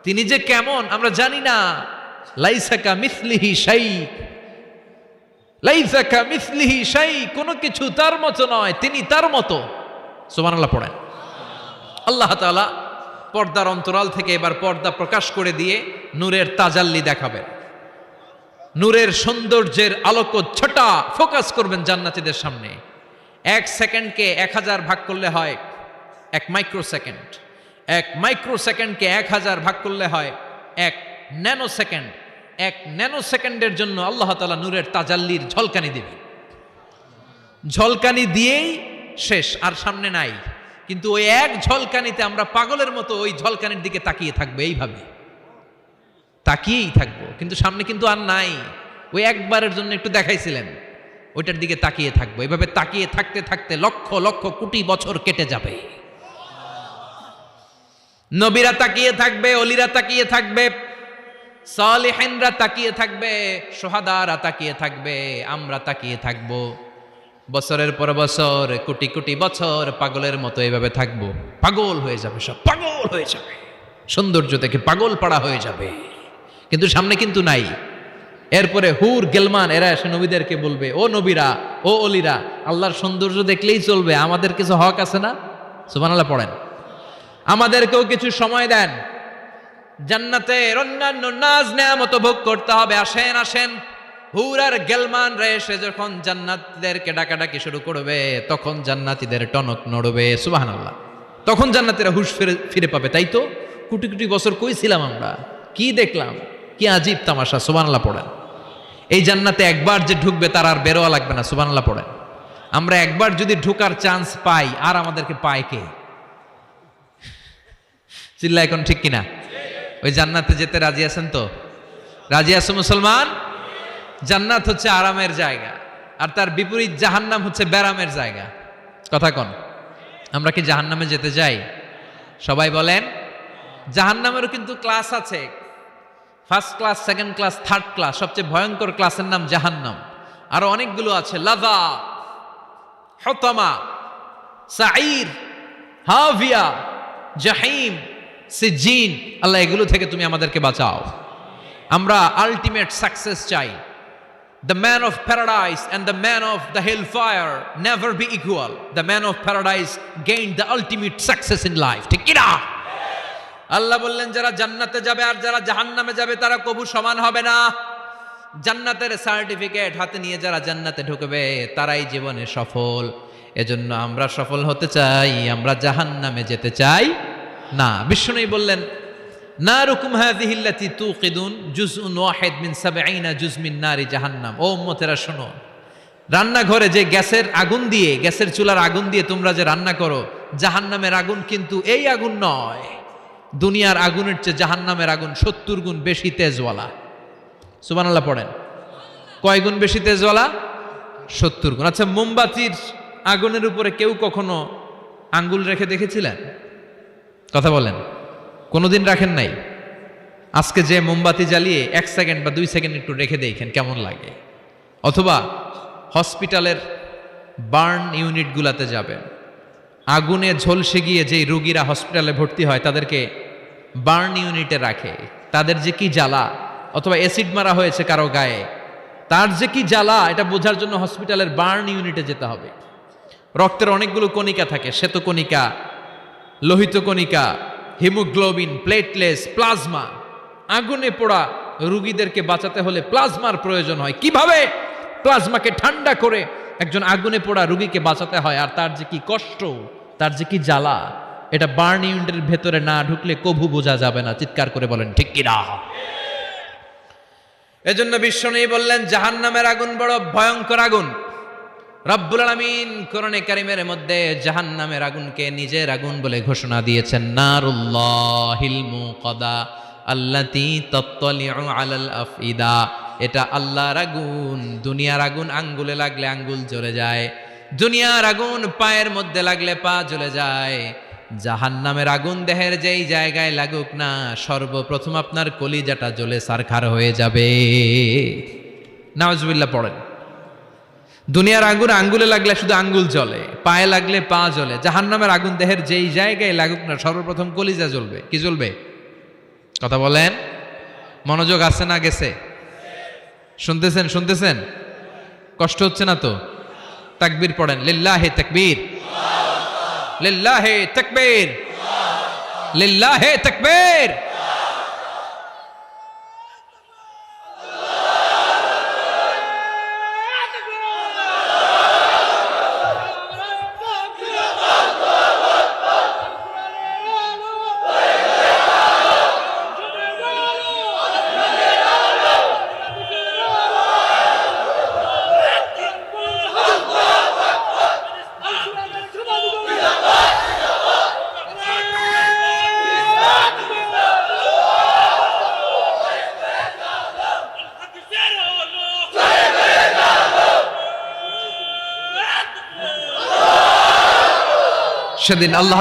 তিনি যে কেমন আমরা জানি না। লাইসা কামিসলিহি শাই, লাইসা কামিসলিহি শাই, কোনো কিছু তার মতো নয়, তিনি তার মতো। সুবহানাল্লাহ। পড়েন। আল্লাহ তাআলা পর্দার অন্তরাল থেকে এবার পর্দা প্রকাশ করে দিয়ে নূরের তাজাল্লি দেখাবেন। নূরের সৌন্দর্যের আলোকচ্ছটা ফোকাস করবেন জান্নাতীদের সামনে। 1 সেকেন্ডকে 1000 ভাগ করলে হয় 1 মাইক্রোসেকেন্ড। 1 মাইক্রোসেকেন্ডকে 1000 ভাগ করলে হয় 1 ন্যানোসেকেন্ড। 1 ন্যানোসেকেন্ডের জন্য আল্লাহ তাআলা নূরের তাজাল্লির ঝলকানি দিবেন। ঝলকানি দিয়েই শেষ, আর সামনে নাই। কিন্তু ওই এক ঝলকানিতে আমরা পাগলের মতো ওই ঝলকানির দিকে তাকিয়ে থাকবো, এইভাবে তাকিয়েই থাকবো, কিন্তু সামনে কিন্তু আর নাই। ওই একবারের জন্য একটু দেখাইছিলেন, ওইটার দিকে তাকিয়ে থাকবো। এইভাবে তাকিয়ে থাকতে থাকতে লক্ষ লক্ষ কোটি বছর কেটে যাবে। নবীরা তাকিয়ে থাকবে, অলিরা তাকিয়ে থাকবে, সালিহিনরা তাকিয়ে থাকবে, শুহাদারা তাকিয়ে থাকবে, আমরা তাকিয়ে থাকবো। বছরের পর বছর, কোটি কোটি বছর পাগলের মতো এভাবে থাকবো। পাগল হয়ে যাবে, সব পাগল হয়ে যাবে, সৌন্দর্য দেখে পাগল পাড়া হয়ে যাবে, কিন্তু সামনে কিন্তু নাই। এরপরে হুর গেলমান এরা এসে নবীদেরকে বলবে, ও নবীরা, ও অলিরা, আল্লাহর সৌন্দর্য দেখলেই চলবে, আমাদের কিছু হক আছে না? সুবহানাল্লাহ পড়েন। আমাদেরকেও কিছু সময় দেন, জান্নাতের অন্যান্য নাজ নেয়ামত ভোগ করতে হবে, আসেন আসেন। হুর আর গেলমান রে এসে যখন জান্নাতীদেরকে ডাকাডাকি শুরু করবে, তখন জান্নাতীদের টনক নড়বে। সুবহানাল্লাহ। তখন জান্নাতীরা হুশ ফিরে পাবে। তাই তো কোটি কোটি বছর কই ছিলাম আমরা, কি দেখলাম, কি আজীব তামাশা। সুবহানাল্লাহ পড়েন। এই জান্নাতে একবার যে ঢুকবে তার আর বেরোয়া লাগবে না। সুবহানাল্লাহ পড়েন। আমরা একবার যদি ঢোকার চান্স পাই, আর আমাদেরকে পায় কে? চিল্লা এখন ঠিক কিনা? ওই জান্নাতে যেতে রাজি আছেন তো? রাজি আছো মুসলমান? জান্নাত হচ্ছে আরামের জায়গা, আর তার বিপরীত জাহান্নাম হচ্ছে ব্যারামের জায়গা। কথা কন, আমরা কি জাহান্নামে যেতে চাই? সবাই বলেন। জাহান্নামেরও কিন্তু ক্লাস আছে, first class, second class, third class. সবচেয়ে ভয়ঙ্কর ক্লাসের নাম জাহান্নাম। আরো অনেকগুলো আছে, লাযা, হুতামা, সাঈর, হাভিয়া, জাহিম, সিজিন। আল্লাহ এগুলো থেকে তুমি আমাদেরকে বাঁচাও। আমরা আলটিমেট সাকসেস চাই। The man of paradise and the man of the hellfire never be equal. The man of paradise gained the ultimate success in life. ঠিক কি না? আল্লাহ বললেন, যারা জান্নাতে যাবে আর যারা জাহান্নামে যাবে তারা কবু সমান হবে না। জান্নাতের সার্টিফিকেট হাতে নিয়ে যারা জান্নাতে ঢুকবে তারাই জীবনে সফল। এজন্য আমরা সফল হতে চাই, আমরা জাহান্নামে যেতে চাই না। বিষ্ণু বললেন, নারুকুম হাযিহি আল্লাতী তুকিদুন জুজউন ওয়াহিদ মিন ৭০ জুজ মিন নারি জাহান্নাম। ও উম্মতেরা শোনো, রান্নাঘরে যে গ্যাসের আগুন দিয়ে, গ্যাসের চুলার আগুন দিয়ে তোমরা যে রান্না করো, জাহান্নামের আগুন কিন্তু এই আগুন নয়। দুনিয়ার আগুনের চেয়ে জাহান্নামের আগুন ৭০ গুণ বেশি তেজওয়ালা। সুবহানাল্লাহ পড়েন। কয় গুণ বেশি তেজওয়ালা? ৭০ গুণ। আচ্ছা, মোমবাতির আগুনের উপরে কেউ কখনো আঙ্গুল রেখে দেখেছিলেন? কথা বলেন। কোনোদিন রাখেন নাই? আজকে যে মোমবাতি জ্বালিয়ে ১ সেকেন্ড বা ২ সেকেন্ড একটু রেখে দেখেন কেমন লাগে। অথবা হসপিটালের বার্ন ইউনিটগুলাতে যাবেন, আগুনে ঝলসে গিয়ে যেই রোগীরা হসপিটালে ভর্তি হয় তাদেরকে বার্ন ইউনিটে রাখে, তাদের যে কি জ্বালা। অথবা অ্যাসিড মারা হয়েছে কারো গায়ে, তার যে কি জ্বালা, এটা বোঝার জন্য হসপিটালের বার্ন ইউনিটে যেতে হবে। রক্তের অনেকগুলো কণিকা থাকে, শ্বেতকণিকা, লোহিত কণিকা, হিমোগ্লোবিন, প্লেটলেস, প্লাজমা। আগুনে পোড়া রোগীদেরকে বাঁচাতে হলে প্লাজমার প্রয়োজন হয়। কিভাবে প্লাজমাকে ঠান্ডা করে একজন আগুনে পোড়া রোগীকে বাঁচাতে হয়, আর তার যে কি কষ্ট, তার যে কি জ্বালা, এটা বার্ন ইউনিটের ভেতরে না ঢুকলে কভু বোঝা যাবে না। চিৎকার করে বলেন ঠিক কি না? এজন্য বিশ্বনবী বললেন, জাহান্নামের আগুন বড় ভয়ঙ্কর আগুন। রব্বুল আলামিন কোরআনে কারীমের মধ্যে জাহান্নামের আগুনকে নিজের আগুন বলে ঘোষণা দিয়েছেন, নারুল্লাহিল মুকাদা আল্লাতী তাত্তালিউ আলাল আফইদা। এটা আল্লাহর আগুন। দুনিয়ার আগুন আঙ্গুলে লাগলে আঙ্গুল জ্বলে যায়, দুনিয়ার আগুন পায়ের মধ্যে লাগলে পা জ্বলে যায়। জাহান্নামের আগুন দেহের যেই জায়গায় লাগুক না, সর্বপ্রথম আপনার কলিজাটা জ্বলে সারখার হয়ে যাবে। নাউজুবিল্লাহ পড়েন। দুনিয়ার আগুন আঙ্গুলে লাগলে শুধু আঙ্গুল জ্বলে, পায়ে লাগলে পা জ্বলে। জাহান্নামের আগুন দেহের যেই জায়গায় লাগুক না, সর্বপ্রথম কলিজা জ্বলবে। কি জ্বলবে? কথা বলেন। মনোযোগ আছে না গেছে? শুনতেছেন? শুনতেছেন? কষ্ট হচ্ছে না তো? তাকবীর পড়েন। লিল্লাহি তাকবীর, লিল্লাহি তাকবীর, লিল্লাহি তাকবীর। সেদিন আল্লাহ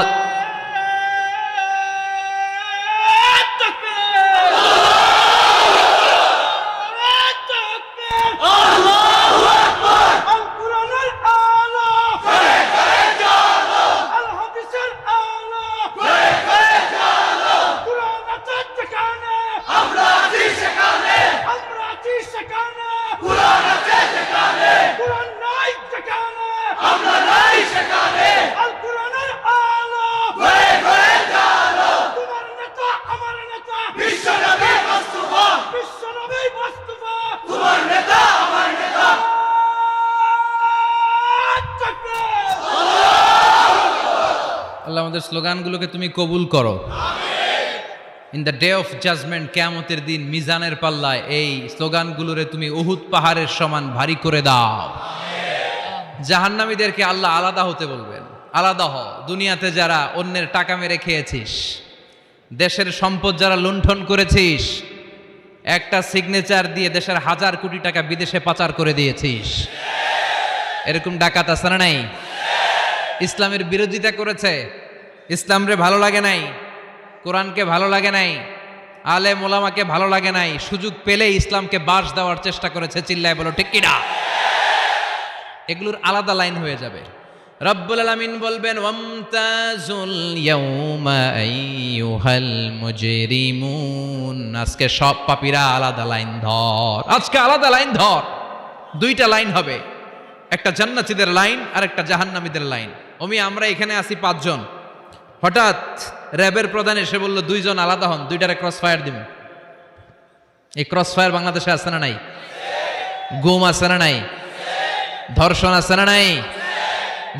আল্লাহ আমাদের স্লোগানগুলোকে তুমি কবুল করো। In the day of judgment, কিয়ামতের দিন মিজানের পাল্লায় এই স্লোগানগুলোরে তুমি উহুদ পাহাড়ের সমান ভারী করে দাও। জাহান্নামীদেরকে আল্লাহ আলাদা হতে বলবেন, আলাদা হ। দুনিয়াতে যারা অন্যের টাকা মেরে খেয়েছিস, দেশের সম্পদ যারা লুণ্ঠন করেছিস, একটা সিগনেচার দিয়ে দেশের 1000 কোটি টাকা বিদেশে পাচার করে দিয়েছিস, এরকম ডাকাত আছে না নাই? ইসলামের বিরোধিতা করেছে, ইসলামরে ভালো লাগে নাই, কোরআনকে ভালো লাগে নাই, আলেম ওলামাকে ভালো লাগে নাই, সুযোগ পেলে ইসলামকে বাস দেওয়ার চেষ্টা করেছে। চিল্লায় বলো ঠিক কিনা? এগুলোর আলাদা লাইন হয়ে যাবে। রব্বুল আলামিন বলবেন ওয়ামতাজুল ইয়াউমা আইয়ুহাল মুজরিমুন, আজকে সব পাপীরা আলাদা লাইন ধর, আজকে আলাদা লাইন ধর। দুইটা লাইন হবে, একটা জান্নাতীদের লাইন আর একটা জাহান্নামীদের লাইন। আমরা এখানে আছি 5 জন, হঠাৎ র্যাবের প্রধান এসে বলল 2 জন আলাদা হন, 2টারে ক্রস ফায়ার দিব। এই ক্রস ফায়ার বাংলাদেশে আছে না নাই? গুম আছে না নাই? ধর্ষণ আছে না নাই?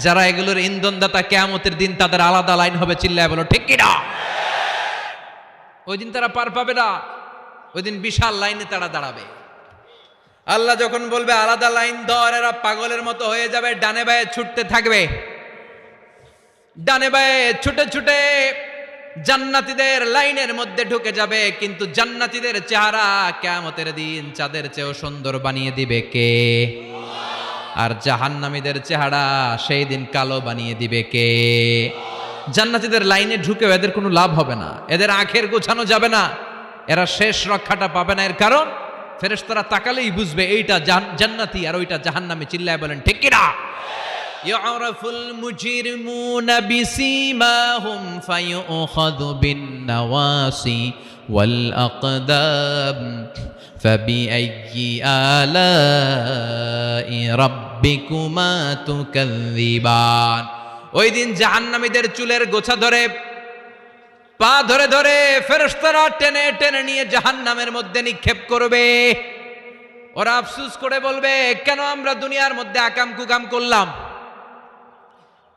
যারা এগুলোর ইন্ধনদাতা, কিয়ামতের দিন তাদের আলাদা লাইন হবে। চিল্লায় বলো ঠিক কিনা? ওই দিন তারা পার পাবে না, ওই দিন বিশাল লাইনে তারা দাঁড়াবে। আল্লাহ যখন বলবে আলাদা লাইন ধর, এরা পাগলের মতো হয়ে যাবে, ডানে বায়ে ছুটতে থাকবে। ডানে বায়ে ছুটে ছুটে জান্নাতীদের লাইনের মধ্যে ঢুকে যাবে, কিন্তু জান্নাতীদের চেহারা কিয়ামতের দিন চাঁদের চেয়েও সুন্দর বানিয়ে দিবে কে? আর জাহান্নামীদের চেহারা সেই দিন কালো বানিয়ে দিবে কে? জান্নাতীদের লাইনে ঢুকেও এদের কোনো লাভ হবে না, এদের আখের গোছানো যাবে না, এরা শেষ রক্ষাটা পাবে না। এর কারণ ফেরেশতারা তাকালেই বুঝবে এইটা জান্নাতি আর ওইটা জাহান্নামী। চিল্লায় বলেন ঠিক কিনা? ইউরাফুল মুজরিমুনা বিসীমাহুম ফায়ুখাযু বিন-নাওয়াসি ওয়াল আকদাম ফাবিআইয়ি আলাই রাব্বিকুমা তুকাযযিবান। ওই দিন জাহান্নামীদের চুলের গোছা ধরে, পা ধরে ধরে ফেরেশতারা টেনে টেনে নিয়ে জাহান্নামের মধ্যে নিক্ষেপ করবে। ওরা আফসোস করে বলবে, কেন আমরা দুনিয়ার মধ্যে আকাম কুকাম করলাম?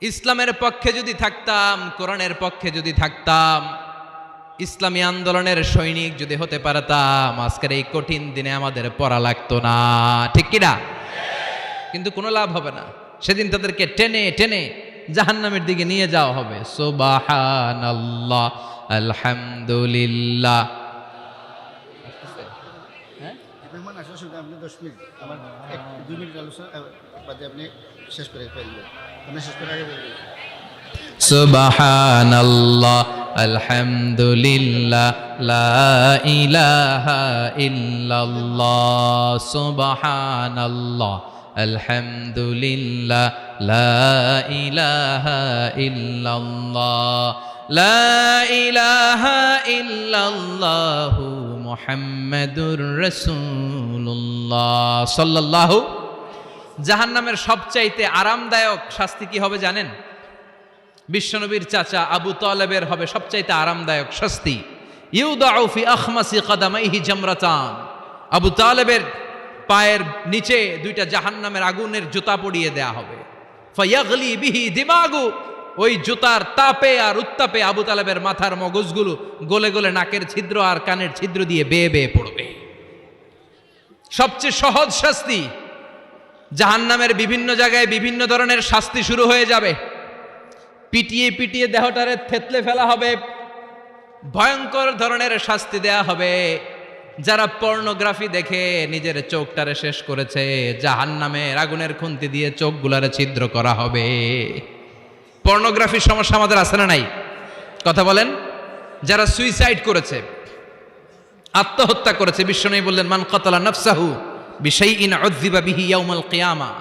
ইসলামের পক্ষে যদি থাকতাম, কোরআনের পক্ষে যদি থাকতাম, ইসলামী আন্দোলনের সৈনিক যদি হতে পারতাম, আজকের এই কঠিন দিনে আমাদের পড়া লাগতো না। ঠিক কিনা? কিন্তু কোনো লাভ হবে না। সেদিন তাদেরকে টেনে টেনে জাহান্নামের দিকে নিয়ে যাওয়া হবে। সুবহানাল্লাহ, আলহামদুলিল্লাহ। আপনি 10 মিনিট, আমার 2 মিনিট আলোচনা বাদে আপনি শেষ করে ফেলবেন। আপনি শেষ করে আগে বলবেন সুবহানাল্লাহ, আলহামদুলিল্লাহ, লা ইলাহা ইল্লাল্লাহ। সুবহানাল্লাহ, আলহামদুলিল্লাহ, লা ইলাহা ইল্লাল্লাহ, লা ইলাহা ইল্লাল্লাহু মুহাম্মাদুর রাসূলুল্লাহ সাল্লাল্লাহু। জাহান্নামের সবচাইতে আরামদায়ক শাস্তি কি হবে জানেন? বিশ্বনবীর চাচা আবু তালেবের হবে সবচাইতে আরামদায়ক শাস্তি। ইউদাউ ফি আখমাসি কদামাইহি জামরাতান। আবু তালেবের পায়ের নিচে 2টা জাহান্নামের আগুনের জুতা পরিয়ে দেয়া হবে। ফায়াগলি বিহি দিমাগু। ওই জুতার তাপে আর উত্তাপে আবু তালেবের মাথার মগজগুলো গলে গলে নাকের ছিদ্র আর কানের ছিদ্র দিয়ে বেয়ে বেয়ে পড়বে। সবচেয়ে সহজ শাস্তি। জাহান্নামের বিভিন্ন জায়গায় বিভিন্ন ধরনের শাস্তি শুরু হয়ে যাবে। পিটিয়ে পিটিয়ে দেহটারে থেতলে ফেলা হবে, ভয়ঙ্কর ধরনের শাস্তি দেয়া হবে। যারা পর্নোগ্রাফি দেখে নিজের চোখটারে শেষ করেছে, জাহান্নামের আগুনের খুন্তি দিয়ে চোখগুলারে ছিদ্র করা হবে। পর্নোগ্রাফির সমস্যা আমাদের আছে না নাই? কথা বলেন। যারা সুইসাইড করেছে, আত্মহত্যা করেছে, বিশ্বনবী বললেন মান কাতালা নাফসাহু বিশাইইন উযযিবা বিহি ইয়াউমাল কিয়ামা,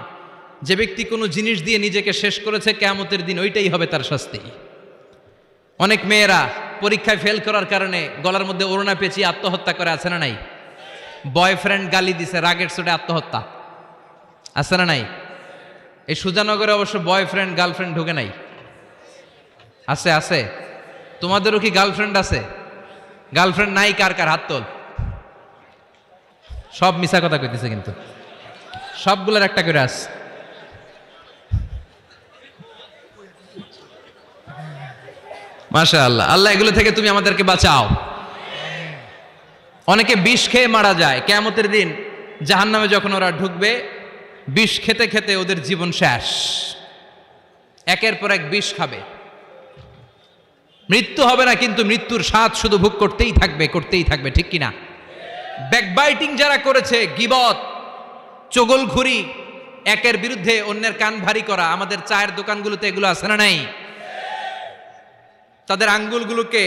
যে ব্যক্তি কোনো জিনিস দিয়ে নিজেকে শেষ করেছে কিয়ামতের দিন ওইটাই হবে তার শাস্তি। অনেক মেয়েরা পরীক্ষায় ফেল করার কারণে গলার মধ্যে ওড়না পেঁচিয়ে আত্মহত্যা করে, আছে না নাই? বয়ফ্রেন্ড গালি দিছে, রাগের চোটে আত্মহত্যা, আছে না নাই? এই সুজানগরে অবশ্য বয়ফ্রেন্ড গার্লফ্রেন্ড ঢুকে নাই, আছে আছে। তোমাদেরও কি গার্লফ্রেন্ড আছে? গার্লফ্রেন্ড নাই কার কার হাত তোল। সব মিছা কথা কইতেছে, কিন্তু সবগুলোর একটা করে আস। মাশাআল্লাহ, আল্লাহ এগুলো থেকে তুমি আমাদেরকে বাঁচাও। অনেকে বিষ খেয়ে মারা যায়, কিয়ামতের দিন জাহান্নামে যখন ওরা ঢুকবে, বিষ খেতে খেতে ওদের জীবন শেষ, একের পর এক বিষ খাবে। মৃত্যু হবে না, কিন্তু মৃত্যুর স্বাদ শুধু ভোগ করতেই থাকবে, করতেই থাকবে, ঠিক কিনা? ব্যাকবাইটিং যারা করেছে, গীবত, চগলখুরি, একের বিরুদ্ধে অন্যের কান ভারী করা, আমাদের চায়ের দোকানগুলোতে এগুলো আছে না নাই? তাদের আঙ্গুলগুলোকে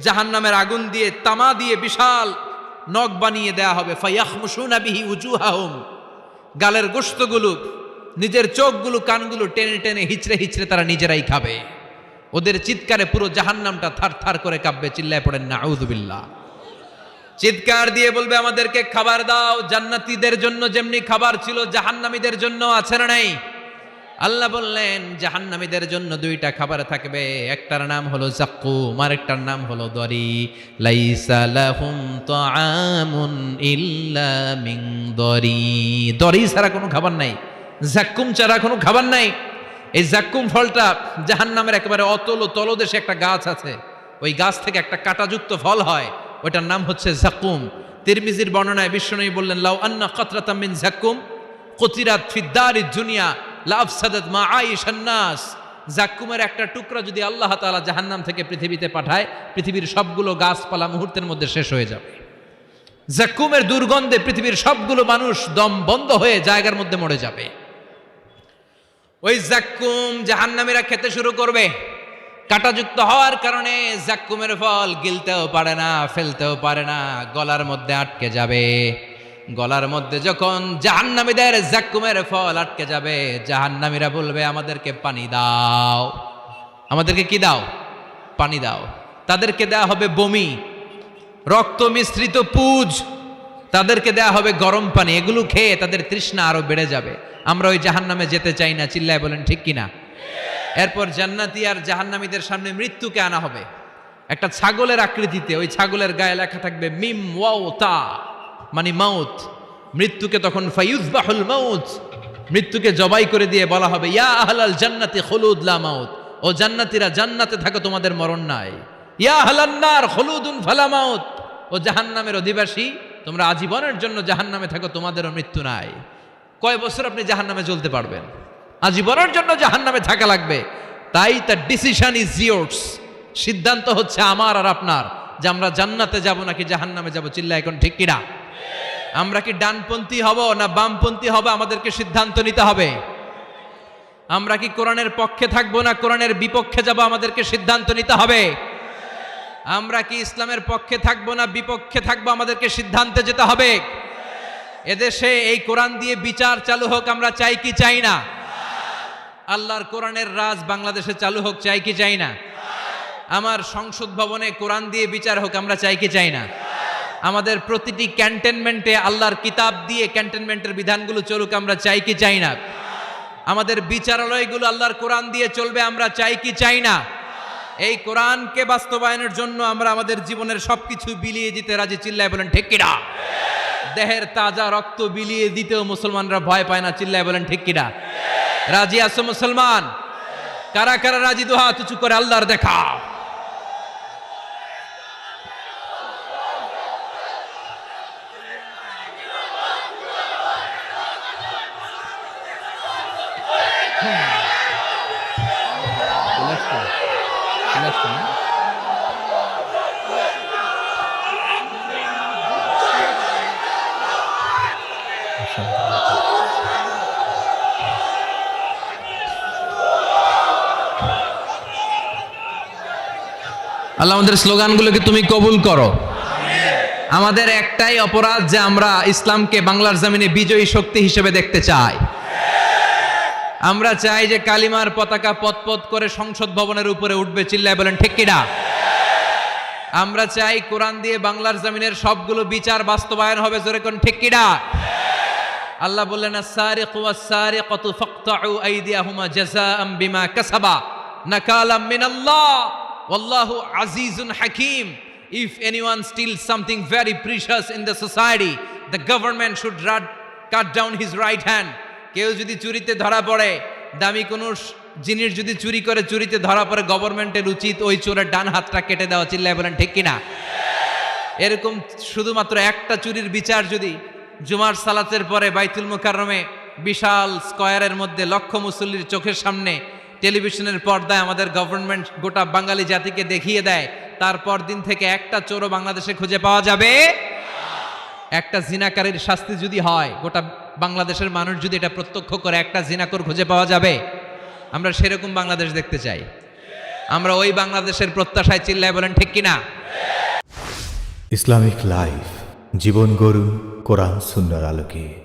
জাহান্নামের আগুন দিয়ে, তামা দিয়ে বিশাল নখ বানিয়ে দেয়া হবে। ফায়াখমুশুনা বিহি উজুহাহুম, গালের গোশতগুলো, নিজের চোখগুলো, কানগুলো টেনে টেনে হিচড়ে হিচড়ে তারা নিজেরাই খাবে। ওদের চিৎকারে পুরো জাহান্নামটা থার থার করে কাঁপবে। চিল্লায় পড়েন নাউযুবিল্লাহ। চিৎকার দিয়ে বলবে আমাদেরকে খাবার দাও। জান্নাতীদের জন্য যেমনি খাবার ছিল, জাহান্নামীদের জন্য আছে না নাই? আল্লাহ বললেন জাহান্নামীদের জন্য দুইটা খাবার থাকবে, একটার নাম হলো যাক্কুম, আরেকটার নাম হলো দরি। লাইসা লাহুম তাআমুন ইল্লা মিন দরি, দরি ছাড়া কোনো খাবার নাই, যাক্কুম ছাড়া কোনো খাবার নাই। এই যাক্কুম ফলটা জাহান্নামের একেবারে অতল তলদেশে একটা গাছ আছে, ওই গাছ থেকে একটা কাঁটাযুক্ত ফল হয়, ওইটার নাম হচ্ছে যাক্কুম। তিরমিজির বর্ণনায় বিশ্বনবী বললেন লাউ আন্না কাতরাতাম মিন যাক্কুম কুতিরাত ফিদ দারিদ দুনিয়া লাফসাদাত মা আইশান নাস, যাক্কুমের একটা টুকরা যদি আল্লাহ তাআলা জাহান্নাম থেকে পৃথিবীতে পাঠায়, পৃথিবীর সবগুলো গাছপালা মুহূর্তের মধ্যে শেষ হয়ে যাবে। যাক্কুমের দুর্গন্ধে পৃথিবীর সবগুলো মানুষ দম বন্ধ হয়ে জায়গার মধ্যে মরে যাবে। ওই যাক্কুম জাহান্নামীরা খেতে শুরু করবে। কাঁটাযুক্ত হওয়ার কারণে যাক্কুমের ফল গিলতেও পারে না, ফেলতেও পারে না, গলার মধ্যে আটকে যাবে। গলার মধ্যে যখন জাহান্নামীদের যাক্কুমের ফল আটকে যাবে, জাহান্নামীরা বলবে আমাদেরকে পানি দাও। আমাদেরকে কি দাও? পানি দাও। তাদেরকে দেয়া হবে বমি, রক্ত মিশ্রিত পুজ, তাদেরকে দেয়া হবে গরম পানি। এগুলো খেয়ে তাদের তৃষ্ণা আরো বেড়ে যাবে। আমরা ওই জাহান্নামে যেতে চাই না, চিল্লায় বলেন ঠিক কিনা? এরপর জান্নাতি আর জাহান্নামীদের সামনে মৃত্যুকে আনা হবে একটা ছাগলের আকৃতিতে। ওই ছাগলের গায়ে লেখা থাকবে মিম ওয়াও তা, মানে মাউত। মৃত্যুকে তখন ফায়ুযবাহুল মাউত, মৃত্যুকে জবাই করে দিয়ে বলা হবে ইয়া আহলাল জান্নাতি খুলুদ লা মাউত, ও জান্নাতীরা জান্নাতে থাকো, তোমাদের মরণ নাই। ইয়া আহলান নার খুলুদুন ফালা মাউত, ও জাহান্নামের অধিবাসী, তোমরা আজীবনের জন্য জাহান্নামে থাকো, তোমাদেরও মৃত্যু নাই। কয় বছর আপনি জাহান্নামে চলতে পারবেন? আজীবনের জন্য জাহান্নামে থাকা লাগবে। তাই তার ডিসিশন ইজ ইয়ার্স, সিদ্ধান্ত হচ্ছে আমার আর আপনার, যে আমরা জান্নাতে যাব নাকি জাহান্নামে যাব। চিল্লা এখন ঠিক কিনা? আমরা কি ডানপন্থী হব না বামপন্থী হব, আমাদেরকে সিদ্ধান্ত নিতে হবে। আমরা কি কোরআনের পক্ষে থাকবো না কোরআনের বিপক্ষে যাব, আমাদেরকে সিদ্ধান্ত নিতে হবে। আমরা কি ইসলামের পক্ষে থাকবো না বিপক্ষে থাকবো, আমাদেরকে সিদ্ধান্তে যেতে হবে। এদেশে এই কোরআন দিয়ে বিচার চালু হোক, আমরা চাই কি চাই না? আল্লাহর কোরআনের রাজ বাংলাদেশে চালু হোক, চাই কি চাই না? আমার সংসদ ভবনে কোরআন দিয়ে বিচার হোক, আমরা চাই কি চাই না? আমাদের প্রতিটি ক্যান্টনমেন্টে আল্লাহর কিতাব দিয়ে ক্যান্টনমেন্টের বিধানগুলো চলুক, আমরা চাই কি চাই না? আমাদের বিচারালয়গুলো আল্লাহর কোরআন দিয়ে চলবে, আমরা চাই কি চাই না? এই কোরআনকে বাস্তবায়নের জন্য আমরা আমাদের জীবনের সবকিছু বিলিয়ে দিতে রাজি। চিল্লায় বলেন ঠিক কিনা? দেহের তাজা রক্ত বিলিয়ে দিতেও মুসলমানরা ভয় পায় না। চিল্লায় বলেন ঠিক কিনা? রাজি আছো মুসলমান? কারা কারা রাজি? দুই হাত উঁচু করে আল্লাহর দেখা। আল্লাহ আমাদের স্লোগানগুলোকে তুমি কবুল করো। আমাদের একটাই অপরাধ যে আমরা ইসলামকে বাংলার জমিনে বিজয়ী শক্তি হিসেবে দেখতে চাই। আমরা চাই যে কালিমার পতাকা পতপত করে সংসদ ভবনের উপরে উঠবে, চিল্লায় বলেন ঠিক কিনা? আমরা চাই কোরআন দিয়ে বাংলার জমিনের সবগুলো বিচার বাস্তবায়ন হবে, জোরে কোন ঠিক কিনা? আল্লাহ বললেন আস-সারিকু ওয়াস-সারিকাতু ফাকতাউ আইদিয়াহুমা জাযাআম বিমা কাসাবা নাকালাম মিনাল্লাহ ওয়াল্লাহু আজিজুন হাকীম। If anyone steals something very precious in the society, the government should cut down his right hand. কেউ যদি চুরিতে ধরা পড়ে, দামি কোনো জিনিস যদি চুরি করে চুরিতে ধরা পড়ে, গভর্নমেন্টের উচিত ওই চোরের ডান হাতটা কেটে দেওয়া, চিল্লায় বলেন ঠিক কিনা? এরকম শুধুমাত্র একটা চুরির বিচার যদি জুমার সালাতের পরে বাইতুল মুকাররমে বিশাল স্কয়ারের মধ্যে লক্ষ মুসল্লির চোখের সামনে টেলিভিশনের পর্দায় আমাদের গভর্নমেন্ট গোটা বাঙালি জাতিকে দেখিয়ে দেয়, তারপর দিন থেকে একটা চোরও বাংলাদেশে খুঁজে পাওয়া যাবে। একটা জিনাকারীর শাস্তি যদি হয়, গোটা বাংলাদেশের মানুষ যদি এটা প্রত্যক্ষ করে একটা জিনাকর খুঁজে পাওয়া যাবে। আমরা সেরকম বাংলাদেশ দেখতে চাই। আমরা ওই বাংলাদেশের প্রত্যাশায়, চিল্লায় বলেন ঠিক কিনা? ইসলামিক লাইফ, জীবন গড়ুন কোরআন সুন্নাহর আলোকে।